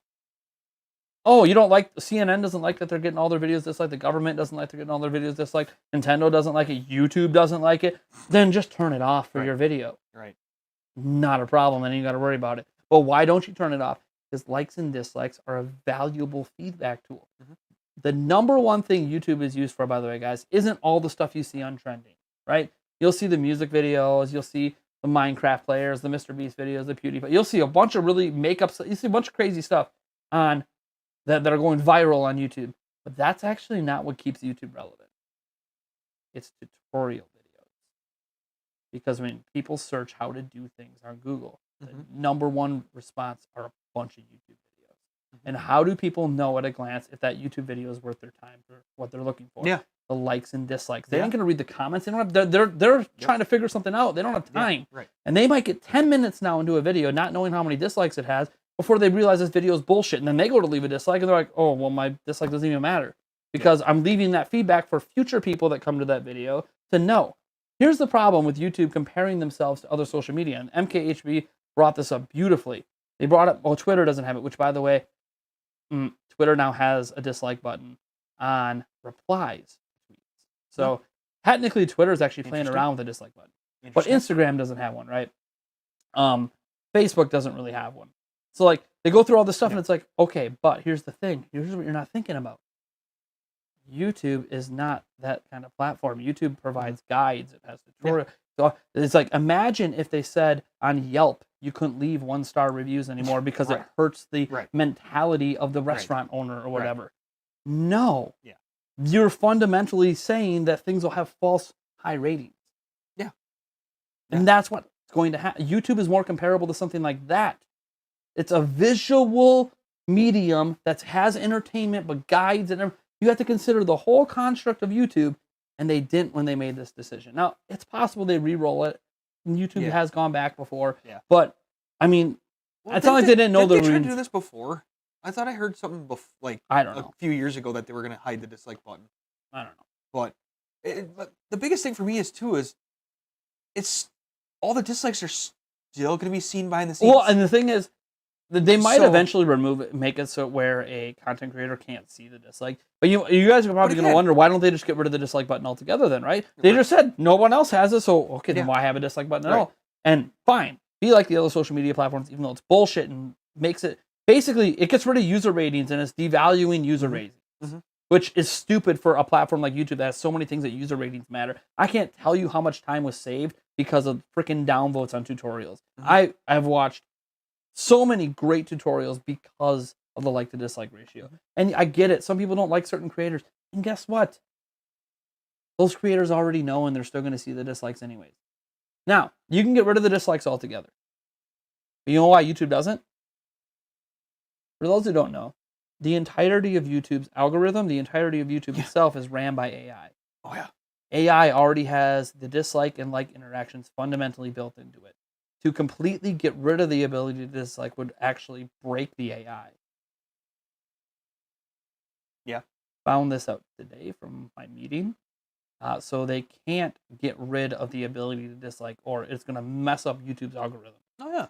Oh, you don't like, CNN doesn't like that they're getting all their videos disliked. The government doesn't like they're getting all their videos disliked. Nintendo doesn't like it. YouTube doesn't like it. Then just turn it off for your video. Right. Not a problem. And you got to worry about it. But why don't you turn it off? Because likes and dislikes are a valuable feedback tool. The number one thing YouTube is used for, by the way, guys, isn't all the stuff you see on trending, right? You'll see the music videos. You'll see the Minecraft players, the Mr. Beast videos, the PewDiePie. You'll see a bunch of really you see a bunch of crazy stuff on that are going viral on YouTube. But that's actually not what keeps YouTube relevant. It's tutorial videos. Because when people search how to do things on Google, the number one response are a bunch of YouTube videos. And how do people know at a glance if that YouTube video is worth their time for what they're looking for? Yeah. The likes and dislikes. They ain't going to read the comments. They don't have, they're trying to figure something out. They don't have time. Yeah. Right. And they might get 10 minutes now into a video not knowing how many dislikes it has before they realize this video is bullshit. And then they go to leave a dislike and they're like, oh, well, my dislike doesn't even matter. Because I'm leaving that feedback for future people that come to that video to know. Here's the problem with YouTube comparing themselves to other social media. And MKHB brought this up beautifully. They brought up, well, Twitter doesn't have it, which, by the way, Twitter now has a dislike button on replies to tweets. So technically, Twitter is actually playing around with a dislike button. But Instagram doesn't have one, right? Facebook doesn't really have one. So, like, they go through all this stuff, and it's like, okay, but here's the thing. Here's what you're not thinking about. YouTube is not that kind of platform. YouTube provides guides. It has tutorials. So it's like, imagine if they said on Yelp, you couldn't leave 1-star reviews anymore because it hurts the mentality of the restaurant owner or whatever. No. Yeah. You're fundamentally saying that things will have false high ratings. Yeah. And that's what's going to happen. YouTube is more comparable to something like that. It's a visual medium that has entertainment but guides and everything. You have to consider the whole construct of YouTube, and they didn't when they made this decision. Now, it's possible they re-roll it. YouTube has gone back before, but I mean, it's not like they didn't know they tried to do this before. I thought I heard something I don't know, a few years ago that they were going to hide the dislike button. I don't know, but the biggest thing for me is it's all the dislikes are still going to be seen behind the scenes. Well, and the thing is, they might eventually remove it, make it so where a content creator can't see the dislike. But you guys are probably going to wonder, why don't they just get rid of the dislike button altogether then, right? They just said no one else has it, so okay, then why have a dislike button at all? And fine, be like the other social media platforms, even though it's bullshit and makes it, basically, it gets rid of user ratings and it's devaluing user ratings, which is stupid for a platform like YouTube that has so many things that user ratings matter. I can't tell you how much time was saved because of freaking downvotes on tutorials. I've watched so many great tutorials because of the like to dislike ratio. And I get it. Some people don't like certain creators. And guess what? Those creators already know and they're still going to see the dislikes anyways. Now, you can get rid of the dislikes altogether. But you know why YouTube doesn't? For those who don't know, the entirety of YouTube's algorithm, the entirety of YouTube itself is ran by AI. Oh, yeah. AI already has the dislike and like interactions fundamentally built into it. To completely get rid of the ability to dislike would actually break the AI. Yeah. Found this out today from my meeting. So they can't get rid of the ability to dislike, or it's going to mess up YouTube's algorithm. Oh, yeah.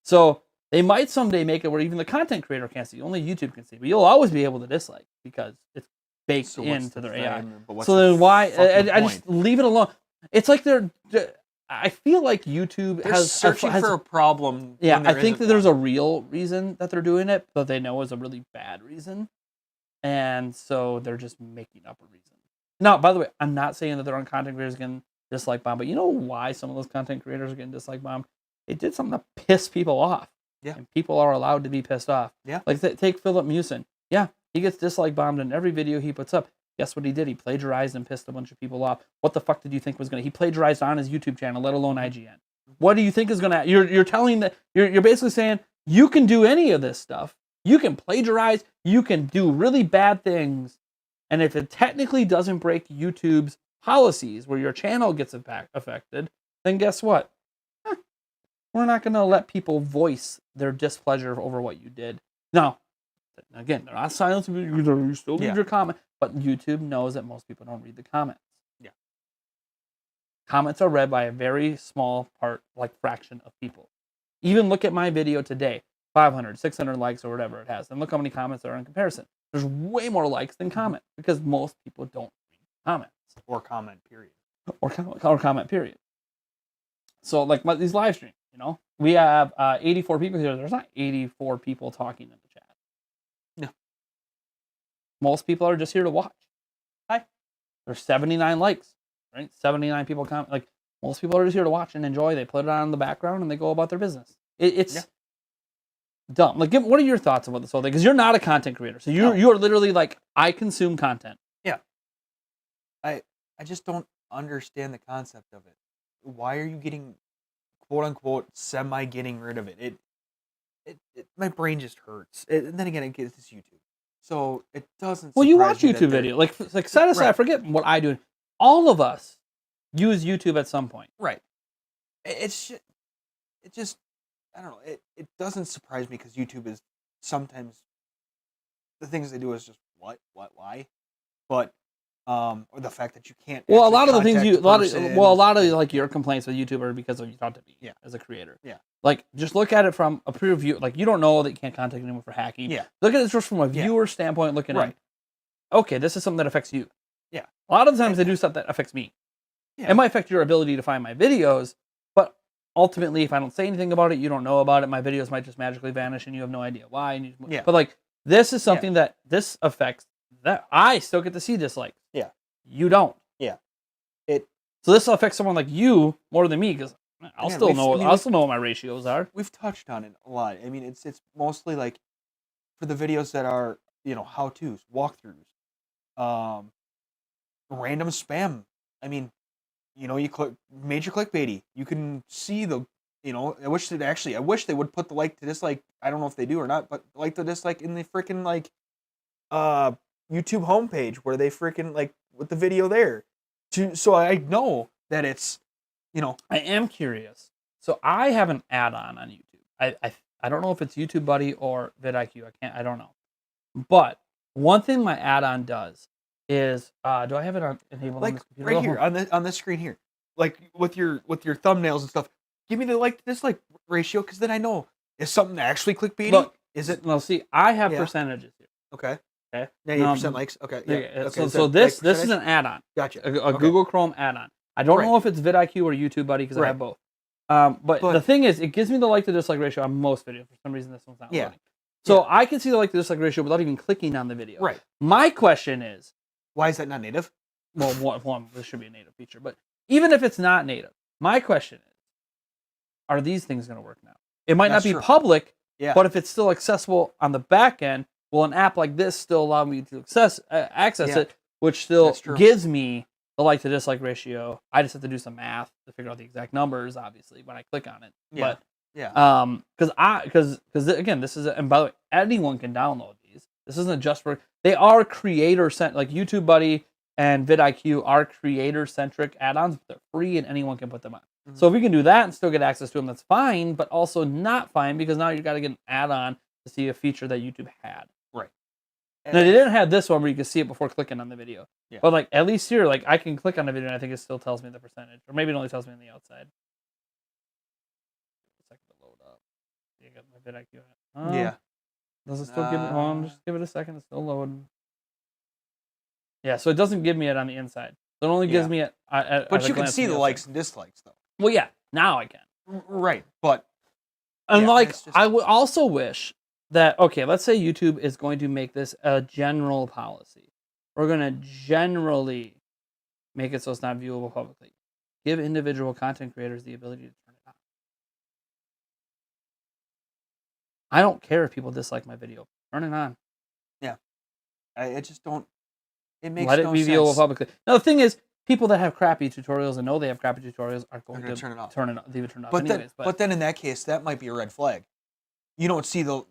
So they might someday make it where even the content creator can't see. Only YouTube can see. But you'll always be able to dislike because it's baked into their AI. So then why? I just leave it alone. It's like I feel like YouTube has searching for a problem. Yeah, I think that there's a real reason that they're doing it, but they know is a really bad reason. And so they're just making up a reason. Now, by the way, I'm not saying that their own content creators getting dislike bombed, but you know why some of those content creators are getting dislike bombed? They did something to piss people off. Yeah. And people are allowed to be pissed off. Yeah. Like, take Philip Mewson. Yeah, he gets dislike bombed in every video he puts up. Guess what he did? He plagiarized and pissed a bunch of people off. What the fuck did you think was going to... He plagiarized on his YouTube channel, let alone IGN. What do you think is going to... You're telling that... You're basically saying, you can do any of this stuff. You can plagiarize. You can do really bad things. And if it technically doesn't break YouTube's policies where your channel gets affected, then guess what? We're not going to let people voice their displeasure over what you did. Now, again, they're not silencing you. You still leave your comment. But YouTube knows that most people don't read the comments. Yeah. Comments are read by a very small part, like fraction of people. Even look at my video today. 500, 600 likes or whatever it has. And look how many comments there are in comparison. There's way more likes than comments because most people don't read comments. Or comment, period. Or comment, period. So, like these live streams, we have 84 people here. There's not 84 people talking in the chat. No. Most people are just here to watch. Hi. There's 79 likes, right? 79 people comment. Like, most people are just here to watch and enjoy. They put it on in the background and they go about their business. It's dumb. Like, what are your thoughts about this whole thing? Because you're not a content creator. So you're literally like, I consume content. Yeah. I just don't understand the concept of it. Why are you getting, quote unquote, getting rid of it? My brain just hurts. And then again, it's YouTube. So it doesn't. Well, you watch YouTube video. Like set aside, right. Forget what I do. All of us use YouTube at some point. Right. It just, I don't know. It doesn't surprise me because YouTube is sometimes, the things they do is just why? But, or the fact that you can't. Well, a lot of the things a lot of like your complaints with YouTube are because of you talked to me as a creator. Yeah. Like, just look at it from a preview. Like, you don't know that you can't contact anyone for hacking. Yeah. Look at it just from a viewer standpoint, looking at, okay, this is something that affects you. Yeah. A lot of the times they do stuff that affects me. Yeah. It might affect your ability to find my videos, but ultimately, if I don't say anything about it, you don't know about it. My videos might just magically vanish, and you have no idea why. But like, this is something that this affects. That I still get to see dislikes. Yeah. You don't. Yeah. So this will affect someone like you more than me because I'll still know what my ratios are. We've touched on it a lot. I mean, it's mostly like for the videos that are how-tos, walkthroughs, random spam. I mean, you click major clickbaity. You I wish they would put the like to dislike. I don't know if they do or not, but like to dislike in the freaking YouTube homepage where they freaking like with the video there. So I know that it's, I am curious. So I have an add-on on YouTube. I don't know if it's YouTube Buddy or vidIQ. I don't know. But one thing my add-on does is, do I have it enabled on this computer? Right here on this screen here, like with your thumbnails and stuff. Give me the like to dislike ratio because then I know is something actually clickbaity. Look, is it? No, see, I have percentages here. Okay. Okay. 98% likes. Okay. Yeah. Okay. So this is an add-on. Gotcha. A Google Chrome add-on. I don't know if it's vidIQ or YouTube Buddy because I have both. But the thing is, it gives me the like to dislike ratio on most videos. For some reason, this one's not loading. So I can see the like to dislike ratio without even clicking on the video. Right. My question is, why is that not native? Well, one, this should be a native feature. But even if it's not native, my question is, are these things going to work now? It might not be public, but if it's still accessible on the back end, will an app like this still allow me to access it, which still gives me the like to dislike ratio? I just have to do some math to figure out the exact numbers, obviously, when I click on it. Yeah. But because again, this is and by the way, anyone can download these. This isn't just for, they are creator centric, like YouTube Buddy and vidIQ are creator centric add-ons. They're free and anyone can put them on. Mm-hmm. So if we can do that and still get access to them, that's fine, but also not fine because now you got to get an add-on to see a feature that YouTube had. Right. Now, they didn't have this one where you can see it before clicking on the video. Yeah. But like at least here, like I can click on the video and I think it still tells me the percentage. Or maybe it only tells me on the outside. A second to load up. You got my vidIQ. Yeah. Does it still give me? Hold on, just give it a second. It's still loading. Yeah, so it doesn't give me it on the inside. So it only gives me it. But you can see the likes and dislikes, though. Well, yeah, now I can. Right, but and I would also wish that let's say YouTube is going to make this a general policy. We're going to generally make it so it's not viewable publicly. Give individual content creators the ability to turn it on. I don't care if people dislike my video. Turn it on. Yeah. I just don't. It makes Let it be viewable publicly. Now, the thing is, people that have crappy tutorials and know they have crappy tutorials are going to turn it off. Leave it turned off but anyways. But then in that case, that might be a red flag. You don't see the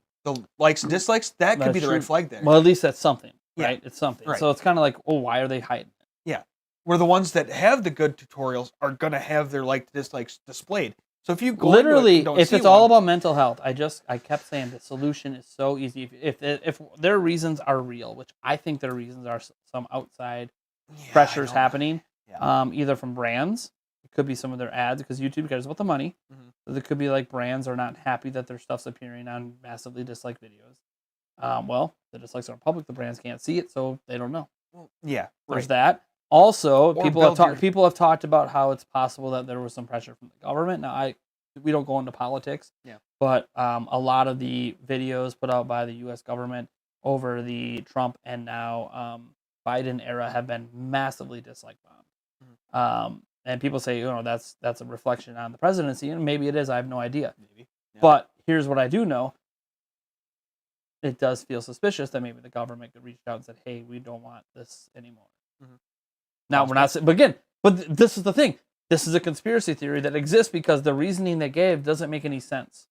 likes and dislikes. That could be the red flag there. Well, at least that's something. right? It's something. Right. So it's kind of like, oh, why are they hiding it? Yeah. Where the ones that have the good tutorials are gonna have their like dislikes displayed. So if you go into it Literally, and don't if see it's all one, about mental health, I kept saying the solution is so easy. If their reasons are real, which I think their reasons are some outside yeah, I pressures don't- happening, Yeah. either from brands, it could be some of their ads because YouTube cares about the money. Mhm. So it could be like brands are not happy that their stuff's appearing on massively disliked videos. Well, the dislikes are public; the brands can't see it, so they don't know. Well, yeah. There's Right. that. Also, Or people have build your- people have talked about how it's possible that there was some pressure from the government. Now, we don't go into politics, Yeah. but a lot of the videos put out by the U.S. government over the Trump and now Biden era have been massively dislike bombed. And people say, that's a reflection on the presidency, and maybe it is. I have no idea. Maybe. Yeah. But here's what I do know. It does feel suspicious that maybe the government could reach out and said, "Hey, we don't want this anymore." Mhm. Now we're not, but again, this is the thing. This is a conspiracy theory that exists because the reasoning they gave doesn't make any sense.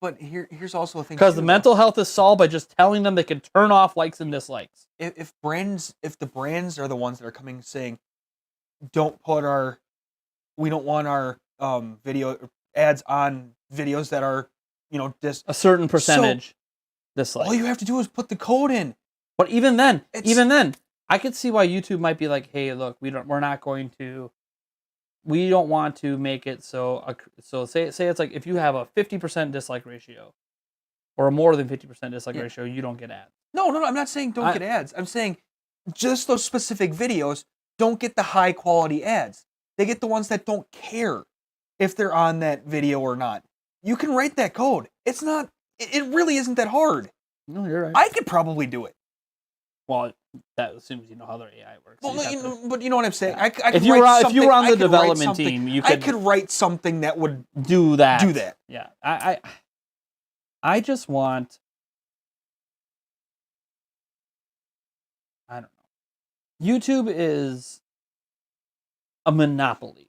But here's also a thing. Because too, the though. mental health is solved by just telling them they can turn off likes and dislikes. If the brands are the ones that are coming saying, we don't want our video ads on videos that are A certain percentage dislike. all you have to do is put the code in. But even then, It's- I could see why YouTube might be like, "Hey, look, we don't want to make it so say it's like if you have a 50% dislike ratio or a more than 50% dislike ratio, you don't get ads." No, I'm not saying don't get ads. I'm saying just those specific videos don't get the high quality ads. They get the ones that don't care if they're on that video or not. You can write that code. It's not. It really isn't that hard. No, you're right. I could probably do it. Well, that assumes you know how their AI works. Well, So but you know what I'm saying. I could if you were on the development team, team, you I could could write something that would do that. do that. Yeah, I just want. I don't know. YouTube is a monopoly,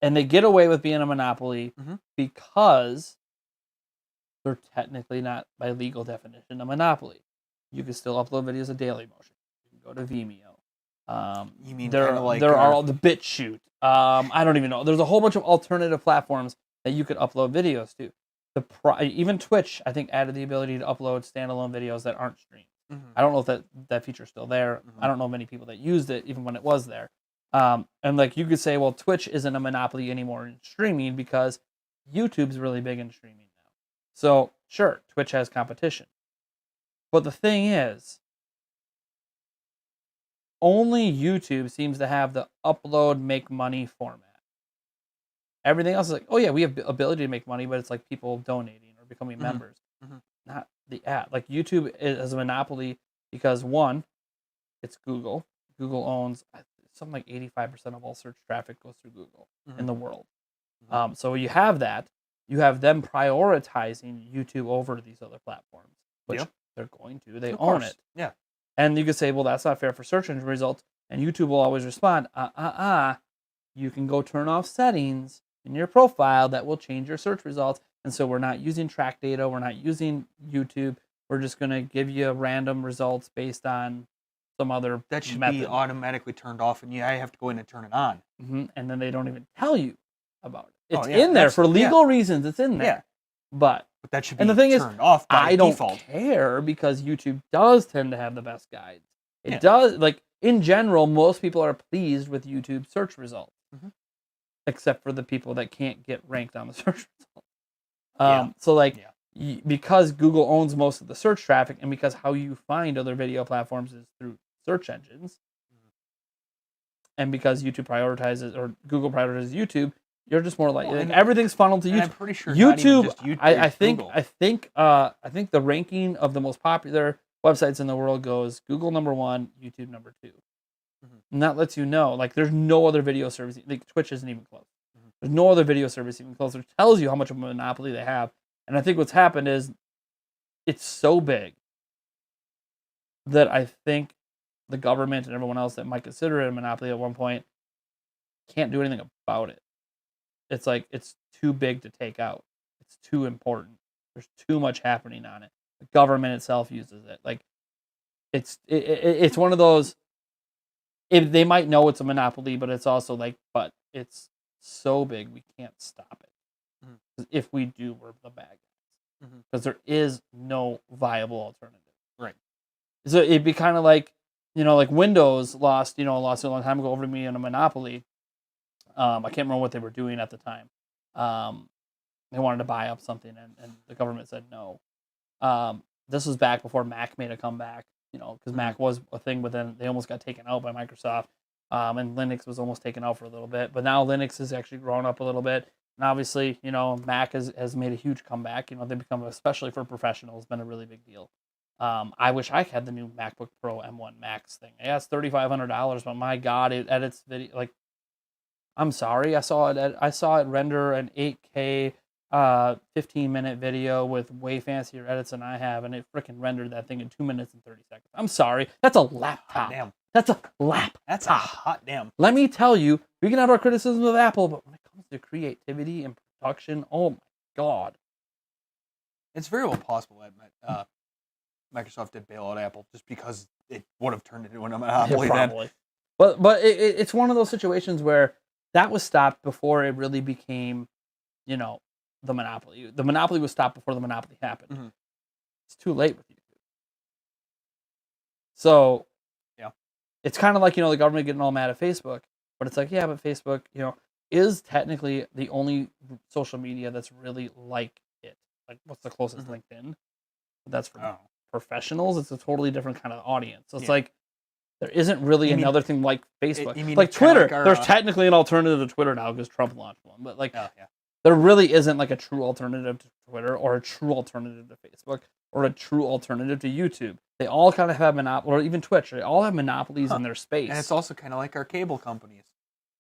and they get away with being a monopoly Mhm. because they're technically not, by legal definition, a monopoly. You can still upload videos of Daily Motion. You can go to Vimeo. You mean there kinda like are our- all the BitChute. I don't even know. There's a whole bunch of alternative platforms that you could upload videos to. Even Twitch, I think, added the ability to upload standalone videos that aren't streamed. Mhm. I don't know if that feature's still there. Mhm. I don't know many people that used it even when it was there. And like you could say, well, Twitch isn't a monopoly anymore in streaming because YouTube's really big in streaming now. So sure, Twitch has competition. But the thing is, only YouTube seems to have the upload, make money format. Everything else is like, oh yeah, we have the ability to make money, but it's like people donating or becoming members, not the ad. Like YouTube is a monopoly because one, it's Google. Google owns something like 85% of all search traffic goes through Google in the world. So you have that. You have them prioritizing YouTube over these other platforms, which they're going to. They own it. Yeah. And you could say, well, that's not fair for search engine results. And YouTube will always respond, you can go turn off settings in your profile that will change your search results. And so we're not using track data. We're not using YouTube. We're just going to give you random results based on some other That should method. be automatically turned off, and I have to go in and turn it on. And then they don't even tell you about it. It's Oh, yeah, in there that's- for legal reasons. It's in there. Yeah. But that should be and the thing turned off by I don't default. care because YouTube does tend to have the best guides. It Yeah. does, like, in general, most people are pleased with YouTube search results, except for the people that can't get ranked on the search results. So, like, because Google owns most of the search traffic and because how you find other video platforms is through search engines, and because YouTube prioritizes, or Google prioritizes YouTube, you're just more like, everything's funneled to YouTube. I'm pretty sure not even just YouTube, I think the ranking of the most popular websites in the world goes Google number 1, YouTube number 2. And that lets you know, like, there's no other video service. Like, Twitch isn't even close. There's no other video service even close. It tells you how much of a monopoly they have. And I think what's happened is it's so big that I think the government and everyone else that might consider it a monopoly at one point can't do anything about it. It's like it's too big to take out. It's too important. There's too much happening on it. The government itself uses it. Like, it's one of those. If they might know it's a monopoly, but it's also like, but it's so big we can't stop it. 'Cause if we do, we're the bad guys. Because there is no viable alternative. Right. So it'd be kind of like, like Windows lost a long time ago over to me in a monopoly. I can't remember what they were doing at the time. They wanted to buy up something, and the government said no. This was back before Mac made a comeback, because Mac was a thing, but then they almost got taken out by Microsoft, and Linux was almost taken out for a little bit. But now Linux has actually grown up a little bit, and obviously, Mac has made a huge comeback. They become, especially for professionals, been a really big deal. I wish I had the new MacBook Pro M1 Max thing. Yeah, it's $3,500, but my God, it edits video like. I'm sorry, I saw it render an 8K 15-minute video with way fancier edits than I have, and it freaking rendered that thing in 2 minutes and 30 seconds. I'm sorry, that's a laptop. Damn. That's a laptop. That's a hot damn. Let me tell you, we can have our criticisms of Apple, but when it comes to creativity and production, oh my God. It's very well possible that Microsoft did bail out Apple just because it would have turned into a monopoly then. But it's one of those situations where that was stopped before it really became, the monopoly. The monopoly was stopped before the monopoly happened. It's too late with YouTube. So, yeah, it's kind of like, the government getting all mad at Facebook, but it's like, yeah, but Facebook, is technically the only social media that's really like it. Like, what's the closest? LinkedIn? But that's for professionals. It's a totally different kind of audience. So it's like, there isn't really another thing like Facebook. Like Twitter, there's technically an alternative to Twitter now because Trump launched one. But there really isn't like a true alternative to Twitter or a true alternative to Facebook or a true alternative to YouTube. They all kind of have or even Twitch. They all have monopolies in their space. And it's also kind of like our cable companies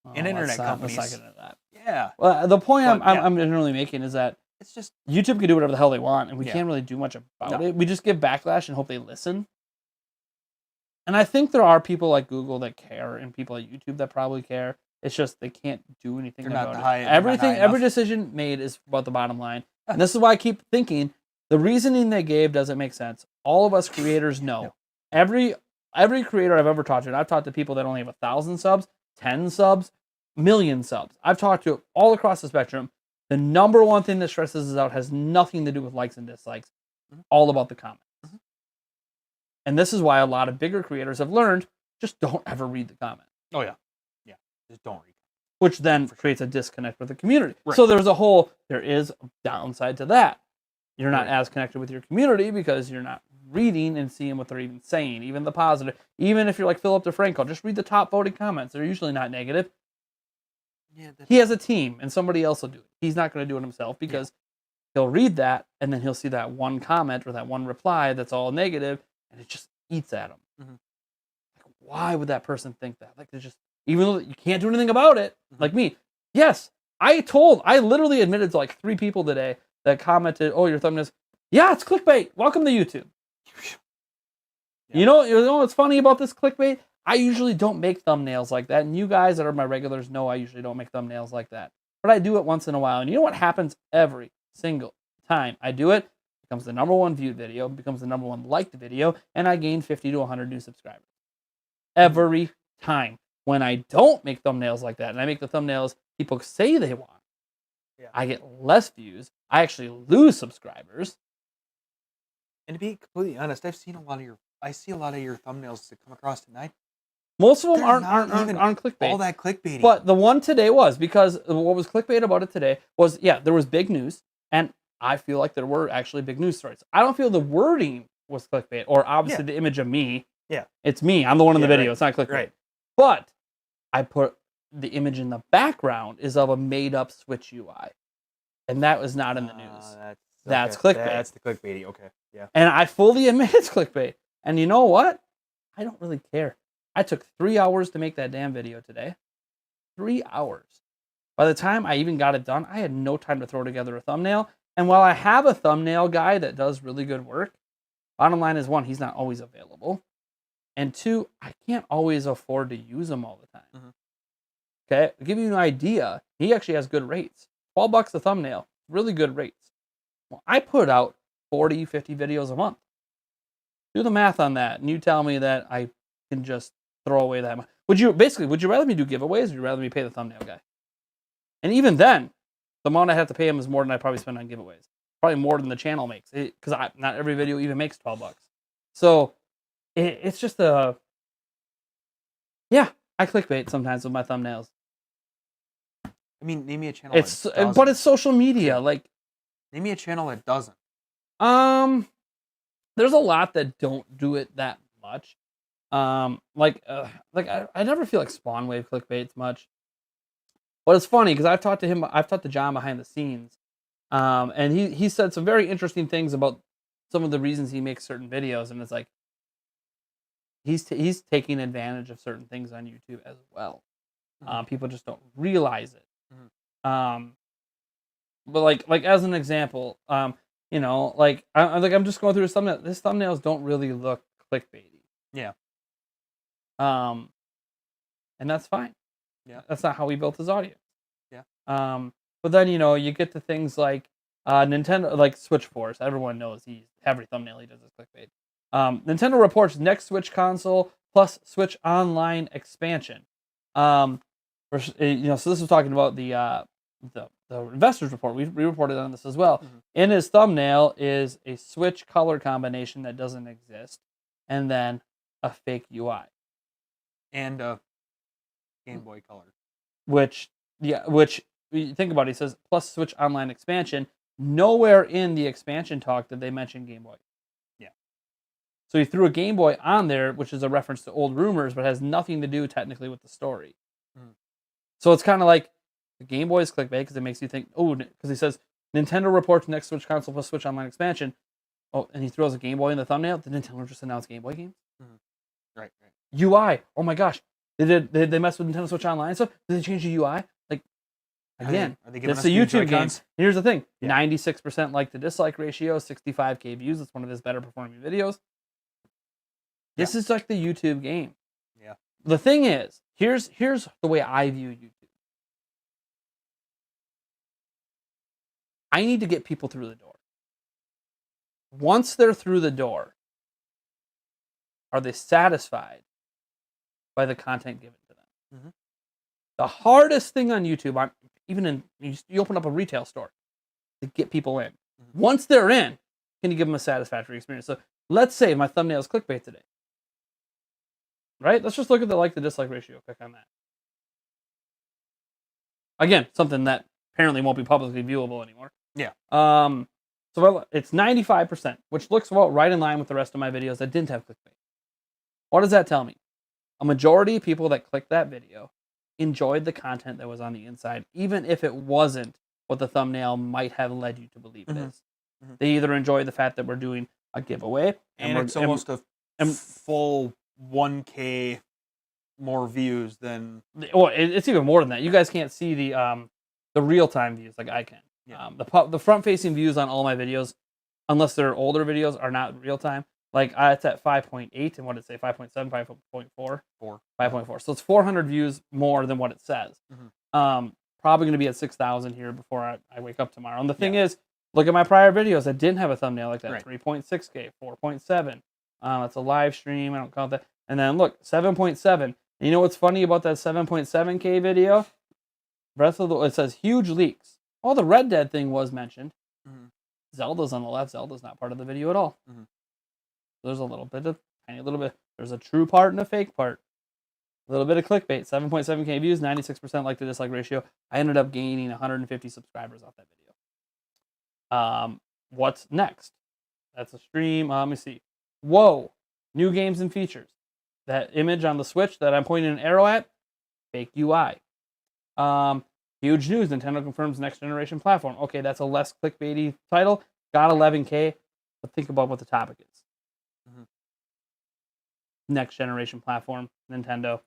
and internet companies. Let's not get into that. Yeah. Well, the point I'm generally making is that it's just YouTube can do whatever the hell they want, and we can't really do much about it. We just give backlash and hope they listen. And I think there are people like Google that care, and people like YouTube that probably care. It's just they can't do anything about it. Every decision made is about the bottom line. And this is why I keep thinking the reasoning they gave doesn't make sense. All of us creators know. Every creator I've ever talked to, and I've talked to people that only have 1,000 subs, 10 subs, million subs. I've talked to all across the spectrum. The number one thing that stresses us out has nothing to do with likes and dislikes. All about the comments. And this is why a lot of bigger creators have learned, just don't ever read the comments. Oh, yeah. Yeah, just don't read. Which then creates a disconnect with the community. Right. So there is a downside to that. You're not as connected with your community because you're not reading and seeing what they're even saying, even the positive. Even if you're like Philip DeFranco, just read the top voted comments. They're usually not negative. Yeah, he has a team, and somebody else will do it. He's not going to do it himself because he'll read that, and then he'll see that one comment or that one reply that's all negative, and it just eats at him. Like, why would that person think that? Like, even though you can't do anything about it, like me. Yes, I literally admitted to like 3 people today that commented, "Oh, your thumbnails." Yeah, it's clickbait. Welcome to YouTube. You know what's funny about this clickbait? I usually don't make thumbnails like that, and you guys that are my regulars know I usually don't make thumbnails like that. But I do it once in a while, and you know what happens every single time I do it? It becomes the #1 viewed video, becomes the #1 liked video, and I gain 50 to 100 new subscribers. Every time. When I don't make thumbnails like that, and I make the thumbnails people say they want, I get less views. I actually lose subscribers. And to be completely honest, I see a lot of your thumbnails that come across tonight. Most of them aren't clickbait. All that clickbaiting. But the one today was, because what was clickbait about it today was, there was big news, and I feel like there were actually big news stories. I don't feel the wording was clickbait, or obviously the image of me. Yeah. It's me. I'm the one in the video. Right. It's not clickbait. Right. But I put the image in the background is of a made-up Switch UI. And that was not in the news. That's clickbait. That's the clickbaity. Okay. Yeah. And I fully admit it's clickbait. And you know what? I don't really care. I took 3 hours to make that damn video today. 3 hours. By the time I even got it done, I had no time to throw together a thumbnail. And while I have a thumbnail guy that does really good work, bottom line is, 1, he's not always available. And 2, I can't always afford to use him all the time. Okay? To give you an idea, he actually has good rates. $12 a thumbnail. Really good rates. Well, I put out 40, 50 videos a month. Do the math on that, and you tell me that I can just throw away that much. Would you rather me do giveaways, or would you rather me pay the thumbnail guy? And even then, the amount I have to pay him is more than I probably spend on giveaways. Probably more than the channel makes, because not every video even makes $12. So it's just I clickbait sometimes with my thumbnails. I mean, name me a channel. But it's social media. Like, name me a channel that doesn't. There's a lot that don't do it that much. I never feel like Spawn Wave clickbaits much. But it's funny because I've talked to John behind the scenes, and he said some very interesting things about some of the reasons he makes certain videos, and it's like he's taking advantage of certain things on YouTube as well. People just don't realize it. But like as an example, I'm just going through his thumbnail. His thumbnails don't really look clickbaity. Yeah. And that's fine. Yeah. That's not how we built his audience. Yeah. But then you get to things like Nintendo, like Switch Force. Everyone knows every thumbnail he does is clickbait. Nintendo reports next Switch console plus Switch Online expansion. So this was talking about the investors report. We reported on this as well. In his thumbnail is a Switch color combination that doesn't exist, and then a fake UI and a Game Boy Color. Which you think about it, he says plus Switch Online expansion. Nowhere in the expansion talk did they mention Game Boy. Yeah. So he threw a Game Boy on there, which is a reference to old rumors, but has nothing to do technically with the story. So it's kind of like the Game Boy is clickbait because it makes you think, because he says Nintendo reports next Switch console plus Switch Online expansion. Oh, and he throws a Game Boy in the thumbnail. Did Nintendo just announce Game Boy games? Right. UI. Oh my gosh. Did they mess with Nintendo Switch Online stuff? Did they change the UI? Like, again, it's a YouTube game. Here's the thing. 96% like to dislike ratio, 65K views. It's one of his better performing videos. This is like the YouTube game. Yeah. The thing is, here's the way I view YouTube. I need to get people through the door. Once they're through the door, are they satisfied by the content given to them? The hardest thing on YouTube, you open up a retail store to get people in. Once they're in, can you give them a satisfactory experience? So let's say my thumbnail is clickbait today. Right? Let's just look at the like to dislike ratio. Click on that. Again, something that apparently won't be publicly viewable anymore. Yeah. So it's 95%, which looks right in line with the rest of my videos that didn't have clickbait. What does that tell me? A majority of people that clicked that video enjoyed the content that was on the inside, even if it wasn't what the thumbnail might have led you to believe it is. They either enjoy the fact that we're doing a giveaway, and it's almost a full 1K more views than. Well, it's even more than that. You guys can't see the real time views like I can. Yeah. The front facing views on all my videos, unless they're older videos, are not real time. Like it's at 5.8, and what did it say? 5.7, 5.4? 5.4. So it's 400 views more than what it says. Probably going to be at 6,000 here before I wake up tomorrow. And the thing is, look at my prior videos that didn't have a thumbnail like that. Right. 3.6K, 4.7. That's a live stream. I don't count that. And then look, 7.7. And you know what's funny about that 7.7K video? It says huge leaks. Oh, the Red Dead thing was mentioned. Zelda's on the left. Zelda's not part of the video at all. There's a tiny little bit. There's a true part and a fake part. A little bit of clickbait. 7.7K views, 96% like to dislike ratio. I ended up gaining 150 subscribers off that video. What's next? That's a stream. Let me see. Whoa. New games and features. That image on the Switch that I'm pointing an arrow at, fake UI. Huge news. Nintendo confirms next generation platform. Okay, that's a less clickbaity title. Got 11K. But think about what the topic is. Next generation platform, Nintendo.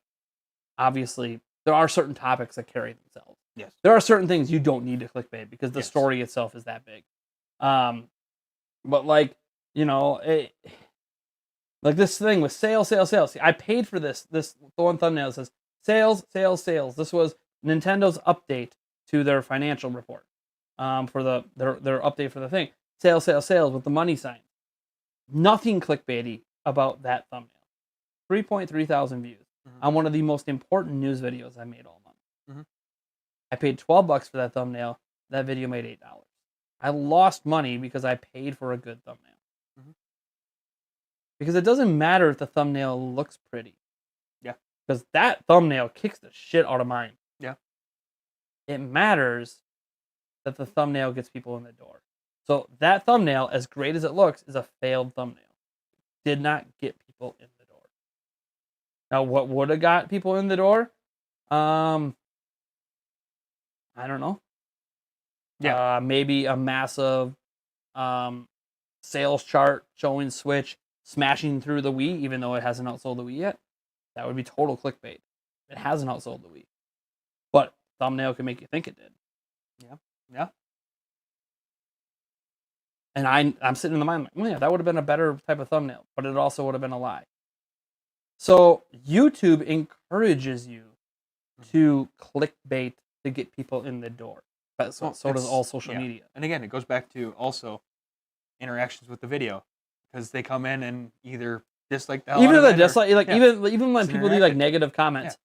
Obviously, there are certain topics that carry themselves. Yes. There are certain things you don't need to clickbait because the story itself is that big. But like this thing with sales. See, I paid for this. The one thumbnail says sales. This was Nintendo's update to their financial report. For their update for the thing. sales, sales, sales with the money sign. Nothing clickbaity about that thumbnail. 3.3 thousand views on one of the most important news videos I made all month. I paid $12 for that thumbnail. That video made $8. I lost money because I paid for a good thumbnail. Because it doesn't matter if the thumbnail looks pretty. Yeah. Because that thumbnail kicks the shit out of mine. Yeah. It matters that the thumbnail gets people in the door. So that thumbnail, as great as it looks, is a failed thumbnail. Did not get people in the door. Now, what would have got people in the door? I don't know. Yeah. Maybe a massive sales chart showing Switch smashing through the Wii, even though it hasn't outsold the Wii yet. That would be total clickbait. It hasn't outsold the Wii. But thumbnail can make you think it did. Yeah. And I'm sitting in the mind like, well, yeah, that would have been a better type of thumbnail, but it also would have been a lie. So YouTube encourages you to clickbait to get people in the door. But so does all social media. And again, it goes back to also interactions with the video, because they come in and either dislike the hell Even out if of they it, dislike, like even when It's people leave like interactive. negative comments,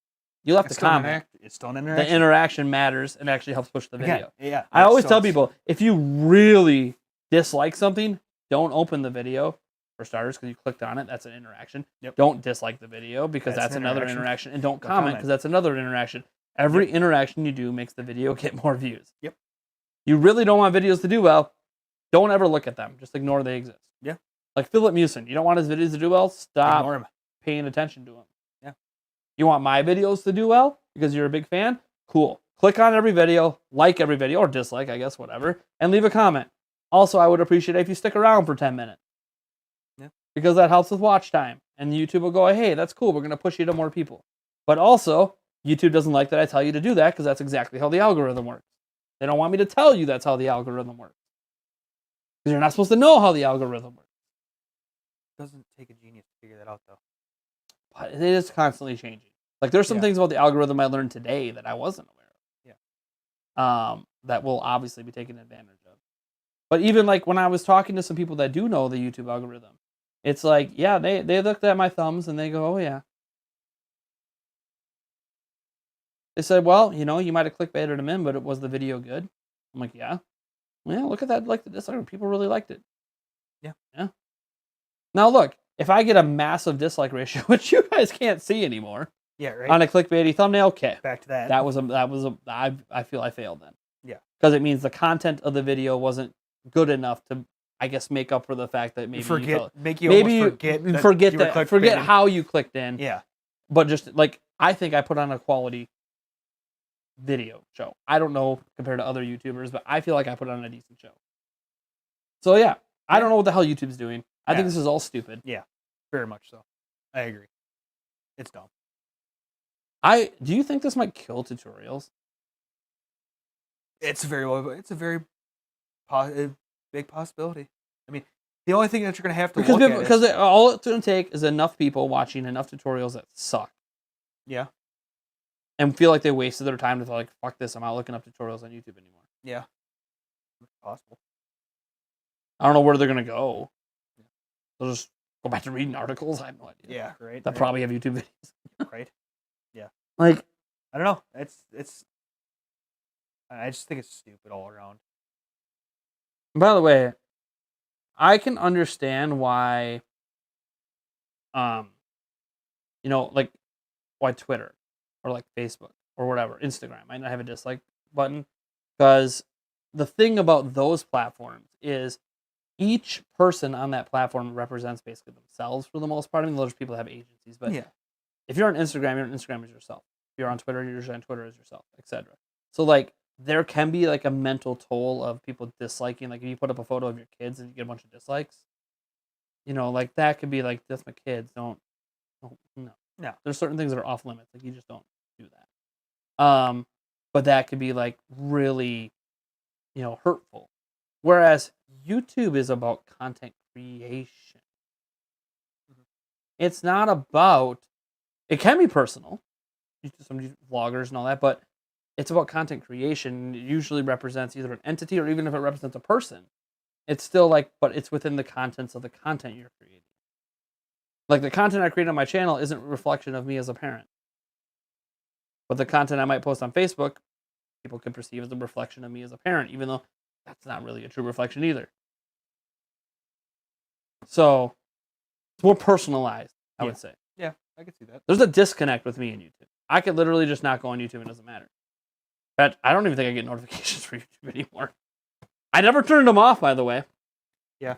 you'll have to comment. It's still an The interaction. interaction matters and actually helps push the video. Yeah. I always tell people, if you really dislike something, don't open the video for starters because you clicked on it. That's an interaction. Yep. Don't dislike the video because That's that's an another interaction. interaction. And don't Don't comment comment. because that's another interaction. Every interaction you do makes the video get more views. Yep. You really don't want videos to do well, don't ever look at them. Just ignore they exist. Yeah. Like Philip Mewson. You don't want his videos to do well? Stop Ignore him. paying attention to him. Yeah. You want my videos to do well because you're a big fan? Cool. Click on every video, like every video, or dislike, I guess, whatever, and leave a comment. Also, I would appreciate it if you stick around for 10 minutes. Yeah. Because that helps with watch time. And YouTube will go, hey, that's cool. We're going to push you to more people. But also, YouTube doesn't like that I tell you to do that because that's exactly how the algorithm works. They don't want me to tell you that's how the algorithm works. Because you're not supposed to know how the algorithm works. It doesn't take a genius to figure that out, though. But it is constantly changing. Like, there's some things about the algorithm I learned today that I wasn't aware of. Yeah. That will obviously be taken advantage of. But even like when I was talking to some people that do know the YouTube algorithm, it's like, yeah, they looked at my thumbs and they go, oh yeah. They said, well, you might have clickbaited them in, but was the video good? I'm like, yeah. Well, look at that, like the dislike. People really liked it. Yeah. Now look, if I get a massive dislike ratio, which you guys can't see anymore, right. on a clickbaity thumbnail, okay. Back to that. I feel I failed then. Yeah. Because it means the content of the video wasn't good enough to, I guess, make up for the fact that maybe forget you felt, make you maybe almost forget you that forget you were that, forget clickbaiting. how you clicked in. Yeah. But just like I think I put on a quality video show. I don't know compared to other YouTubers, but I feel like I put on a decent show. So yeah, I don't know what the hell YouTube's doing. I think this is all stupid. Yeah, very much so. I agree. It's dumb. Do you think this might kill tutorials? It's a very big possibility. I mean, the only thing that you're going to have to look at because all it's going to take is enough people watching enough tutorials that suck. Yeah. And feel like they wasted their time to like, fuck this, I'm not looking up tutorials on YouTube anymore. Yeah. It's possible. I don't know where they're going to go. They'll just go back to reading articles. I have no idea. Yeah, right. That probably have YouTube videos. Right. Yeah. Like, I don't know. I just think it's stupid all around. by the way, I can understand why, like why Twitter or like Facebook or whatever, Instagram might not have a dislike button, because the thing about those platforms is each person on that platform represents basically themselves for the most part. I mean, those people have agencies, but if you're on Instagram, you're on Instagram as yourself. If you're on Twitter, you're usually on Twitter as yourself, etc. So like there can be like a mental toll of people disliking. Like if you put up a photo of your kids and you get a bunch of dislikes, like that could be like, that's my kids. No. There's certain things that are off limits. Like you just don't do that. But that could be like really, hurtful. Whereas YouTube is about content creation. It's not about, it can be personal. Some vloggers and all that, but it's about content creation. It usually represents either an entity or even if it represents a person. it's still like, but it's within the contents of the content you're creating. Like the content I create on my channel isn't a reflection of me as a parent. But the content I might post on Facebook, people can perceive as a reflection of me as a parent, even though that's not really a true reflection either. So it's more personalized, I would say. Yeah, I can see that. There's a disconnect with me and YouTube. I could literally just not go on YouTube and it doesn't matter. But I don't even think I get notifications for YouTube anymore. I never turned them off, by the way. Yeah.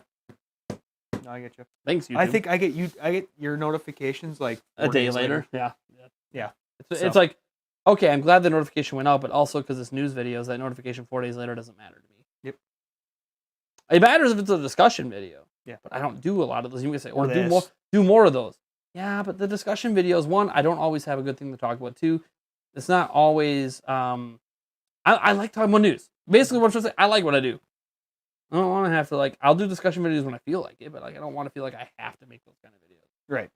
No, I get you. Thanks, YouTube. I think I get your notifications like a day later. Yeah. So. It's like, okay, I'm glad the notification went out, but also because it's news videos, that notification 4 days later doesn't matter to me. Yep. It matters if it's a discussion video. Yeah. But I don't do a lot of those. You can say, Or do more of those. Yeah, but the discussion videos, one, I don't always have a good thing to talk about. Two, it's not always. I like talking about news. Basically, what I'm trying to say, I like what I do. I don't want to have to I'll do discussion videos when I feel like it, but I don't want to feel like I have to make those kind of videos. Right.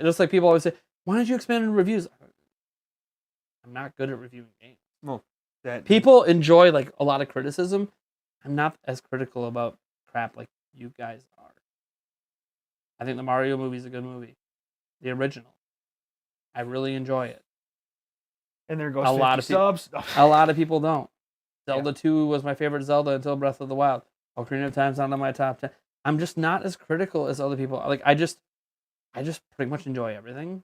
Just like people always say, why don't you expand in reviews? I'm not good at reviewing games. Well, people enjoy a lot of criticism. I'm not as critical about crap like you guys are. I think the Mario movie is a good movie. The original. I really enjoy it. And there goes a lot of subs. A lot of people don't. Zelda 2 was my favorite Zelda until Breath of the Wild. Ocarina of Time's not on my top 10. I'm just not as critical as other people. I just pretty much enjoy everything.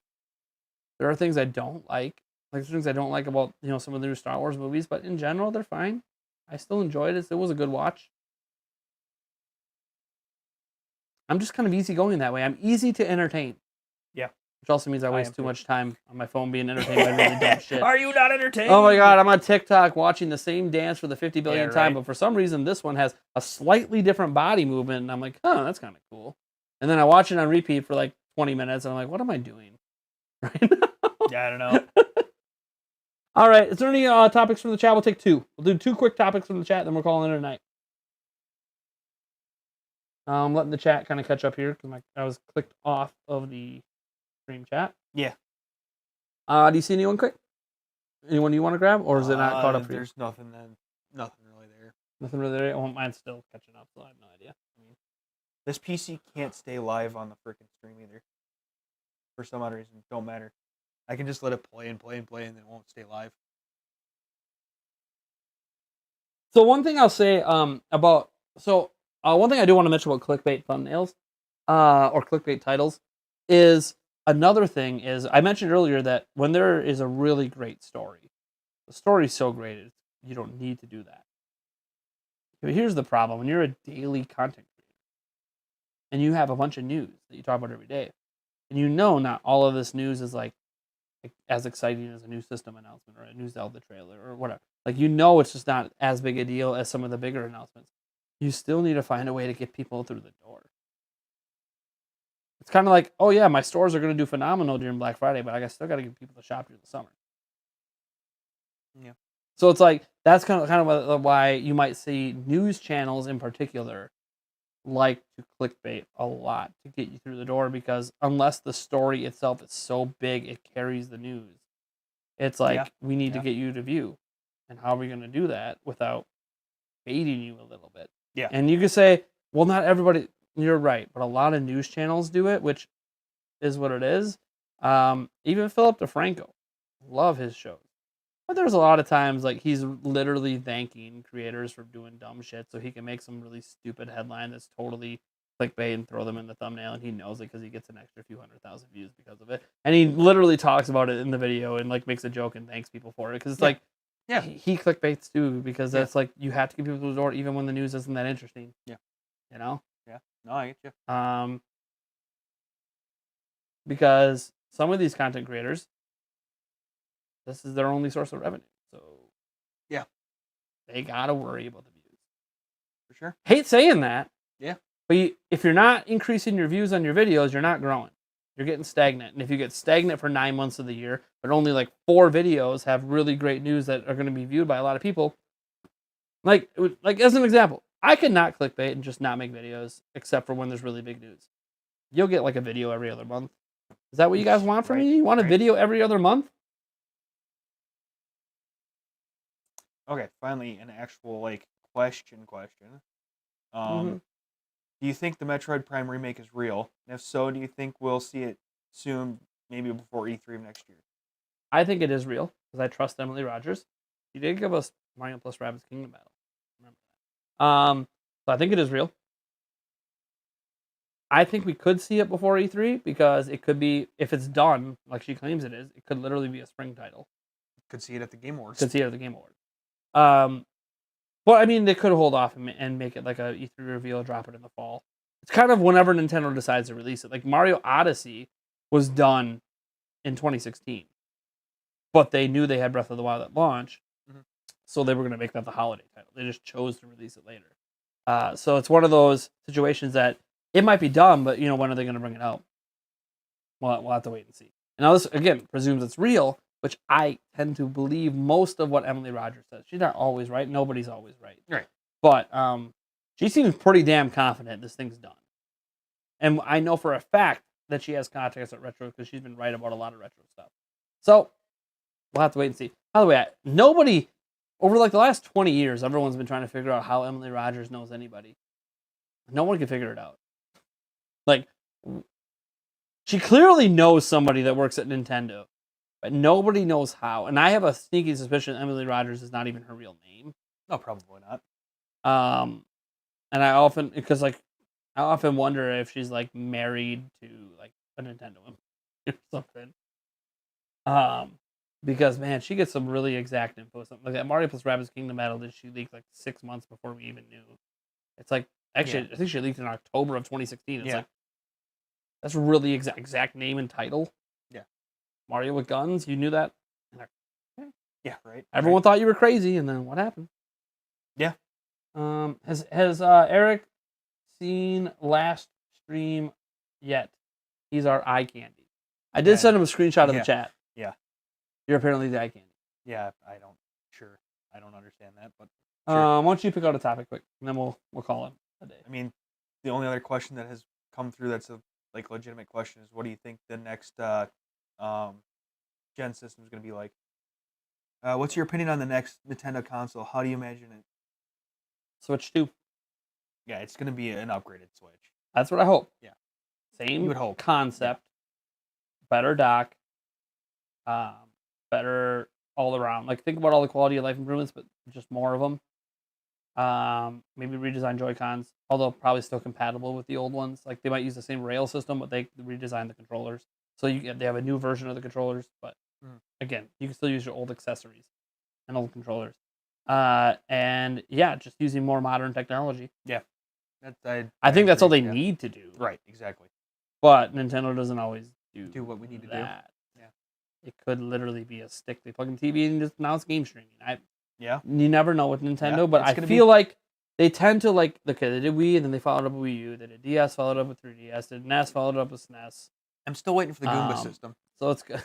There are things I don't like. There's things I don't like about some of the new Star Wars movies, but in general they're fine. I still enjoyed it. It was a good watch. I'm just kind of easygoing that way. I'm easy to entertain. Yeah. Which also means I waste too much time on my phone being entertained by really dumb shit. Are you not entertained? Oh my god, I'm on TikTok watching the same dance for the 50 billionth time, right. but for some reason this one has a slightly different body movement, and I'm like, oh, that's kind of cool. And then I watch it on repeat for 20 minutes, and I'm like, what am I doing right now? Yeah, I don't know. All right, is there any topics from the chat? We'll take two. We'll do two quick topics from the chat, then we're calling it a night. I'm letting the chat kind of catch up here because I was clicked off of the stream chat. Yeah. Do you see anyone quick? Anyone you want to grab, or is it not caught up for you? There's nothing really there. Nothing really there? Oh, mine's still catching up, so I have no idea. This PC can't stay live on the freaking stream either. For some odd reason, don't matter. I can just let it play and play and play, and then it won't stay live. So one thing I'll say one thing I do want to mention about clickbait thumbnails or clickbait titles is another thing is I mentioned earlier that when there is a really great story, the story's so great you don't need to do that. But here's the problem: when you're a daily content creator and you have a bunch of news that you talk about every day, and not all of this news is as exciting as a new system announcement or a new Zelda trailer or whatever. It's just not as big a deal as some of the bigger announcements. You still need to find a way to get people through the door. It's kind of like, oh yeah, my stores are going to do phenomenal during Black Friday, but I still got to get people to shop during the summer. Yeah. So it's that's kind of why you might see news channels in particular like to clickbait a lot to get you through the door, because unless the story itself is so big it carries the news, it's we need to get you to view. And how are we going to do that without baiting you a little bit? Yeah. And you could say, well, not everybody, you're right, but a lot of news channels do it, which is what it is. Even Philip DeFranco, love his shows. But there's a lot of times he's literally thanking creators for doing dumb shit so he can make some really stupid headline that's totally clickbait and throw them in the thumbnail, and he knows it because he gets an extra few 100,000 views because of it. And he literally talks about it in the video and makes a joke and thanks people for it, because it's he clickbaits too, because that's you have to get people through the door even when the news isn't that interesting. Yeah. You know? Yeah. No, I get you. Because some of these content creators, this is their only source of revenue. So yeah, they gotta worry about the views. For sure. Hate saying that. Yeah. But if you're not increasing your views on your videos, you're not growing. You're getting stagnant. And if you get stagnant for 9 months of the year, but only 4 videos have really great news that are going to be viewed by a lot of people, as an example, I could not clickbait and just not make videos except for when there's really big news. You'll get a video every other month. Is that what you guys want from me? You want a video every other month? Okay, finally an actual question. Mhm. Do you think the Metroid Prime remake is real? And if so, do you think we'll see it soon, maybe before E3 of next year? I think it is real because I trust Emily Rogers. She did give us Mario plus Rabbids Kingdom Battle. Remember that. So I think it is real. I think we could see it before E3 because it could be, if it's done like she claims it is, it could literally be a spring title. Could see it at the Game Awards. Could see it at the Game Awards. But I mean, they could hold off and make it like a E3 reveal, drop it in the fall. It's kind of whenever Nintendo decides to release it. Like Mario Odyssey was done in 2016, but they knew they had Breath of the Wild at launch, so they were going to make that the holiday title. They just chose to release it later. So it's one of those situations that it might be done, but when are they going to bring it out? We'll have to wait and see. And now this again presumes it's real, which I tend to believe most of what Emily Rogers says. She's not always right. Nobody's always right. Right. But she seems pretty damn confident this thing's done. And I know for a fact that she has contacts at Retro because she's been right about a lot of retro stuff. So we'll have to wait and see. By the way, nobody, over like the last 20 years, everyone's been trying to figure out how Emily Rogers knows anybody. No one can figure it out. Like, she clearly knows somebody that works at Nintendo, but nobody knows how. And I have a sneaky suspicion Emily Rogers is not even her real name. No, probably not. And I often wonder if she's like married to like a Nintendo or something. Because man, she gets some really exact info. Something like that Mario plus Rabbids Kingdom Battle that she leaked like 6 months before we even knew. It's like actually, I think she leaked in October of 2016. It's like that's really exact name and title. Yeah, Mario with guns. You knew that. Yeah, right. Everyone thought you were crazy, and then what happened? Yeah. Has Eric seen last stream yet? He's our eye candy. I did send him a screenshot of the chat. Yeah. You're apparently the eye candy. Yeah, I don't understand that, but sure. Why don't you pick out a topic quick, and then we'll call it a day. I mean, the only other question that has come through that's a legitimate question is, what do you think the next gen system is going to be like? What's your opinion on the next Nintendo console? How do you imagine it? Switch 2. Yeah, it's going to be an upgraded Switch. That's what I hope. Yeah. Same You would hope. concept. Yeah. Better dock. Better all around. Like, think about all the quality of life improvements, but just more of them. Maybe redesign Joy-Cons, although probably still compatible with the old ones. Like, they might use the same rail system, but they redesign the controllers. So they have a new version of the controllers, but again, you can still use your old accessories and old controllers. And yeah, just using more modern technology. Yeah. I think that's all they need to do. Right, exactly. But Nintendo doesn't always do what we need to do. Yeah. It could literally be a stick they plug in TV and just now it's game streaming. You never know with Nintendo, but I feel like they tend to they did Wii and then they followed up with Wii U. They did DS, followed up with 3DS. They did NES, followed up with SNES. I'm still waiting for the Goomba system. So it's good.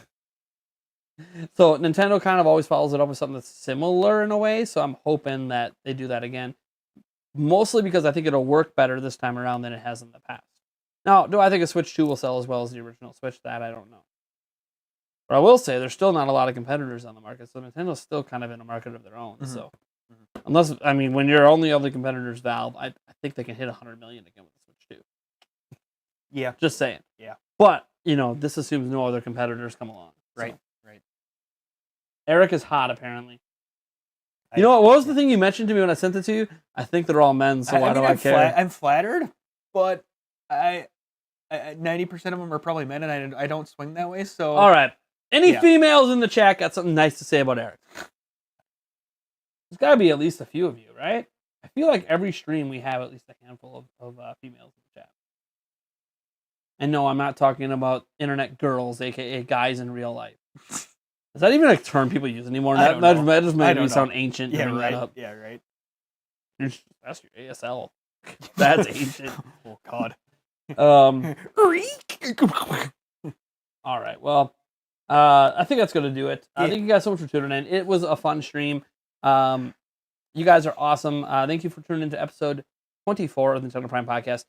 So Nintendo kind of always follows it up with something that's similar in a way. So I'm hoping that they do that again. Mostly because I think it'll work better this time around than it has in the past. Now, do I think a Switch 2 will sell as well as the original Switch? That I don't know. But I will say there's still not a lot of competitors on the market, so Nintendo's still kind of in a market of their own. So, when your only other competitor's Valve, I think they can hit 100 million again with the Switch 2. Yeah, just saying. Yeah, but this assumes no other competitors come along. Right, so. Right. Eric is hot apparently. You know what was the thing you mentioned to me when I sent it to you? I think they're all men, so why do I care? I'm flattered, but 90% of them are probably men, and I don't swing that way. So all right. Any females in the chat got something nice to say about Eric? There's got to be at least a few of you, right? I feel like every stream we have at least a handful of females in the chat. And no, I'm not talking about internet girls, aka guys in real life. Is that even a term people use anymore? That just made me sound ancient. Yeah, right. That up. Yeah, right. That's your ASL. That's ancient. Oh, God. All right. Well, I think that's going to do it. Thank you guys so much for tuning in. It was a fun stream. You guys are awesome. Thank you for tuning into episode 24 of the Nintendo Prime Podcast.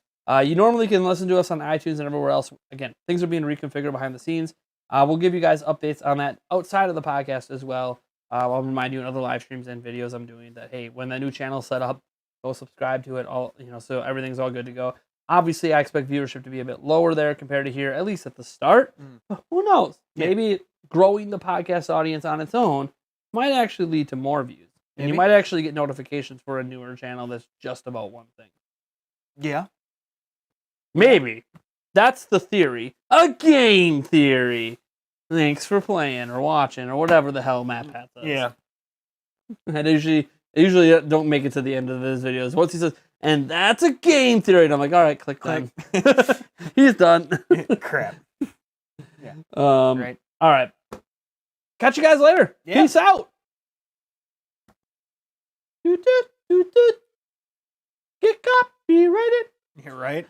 You normally can listen to us on iTunes and everywhere else. Again, things are being reconfigured behind the scenes. We'll give you guys updates on that outside of the podcast as well. I'll remind you in other live streams and videos I'm doing that, hey, when that new channel's set up, go subscribe to it. All so everything's all good to go. Obviously, I expect viewership to be a bit lower there compared to here, at least at the start. But who knows? Yeah. Maybe growing the podcast audience on its own might actually lead to more views. And you Maybe. might actually get notifications for a newer channel that's just about one thing. Yeah. Maybe. That's the theory. A game theory. Thanks for playing or watching or whatever the hell Matt Pat does. Yeah. I usually don't make it to the end of his videos. Once he says, and that's a game theory, and I'm like, all right, click done. He's done. Crap. Yeah. Right. All right. Catch you guys later. Yeah. Peace out. Get copyrighted. You're right.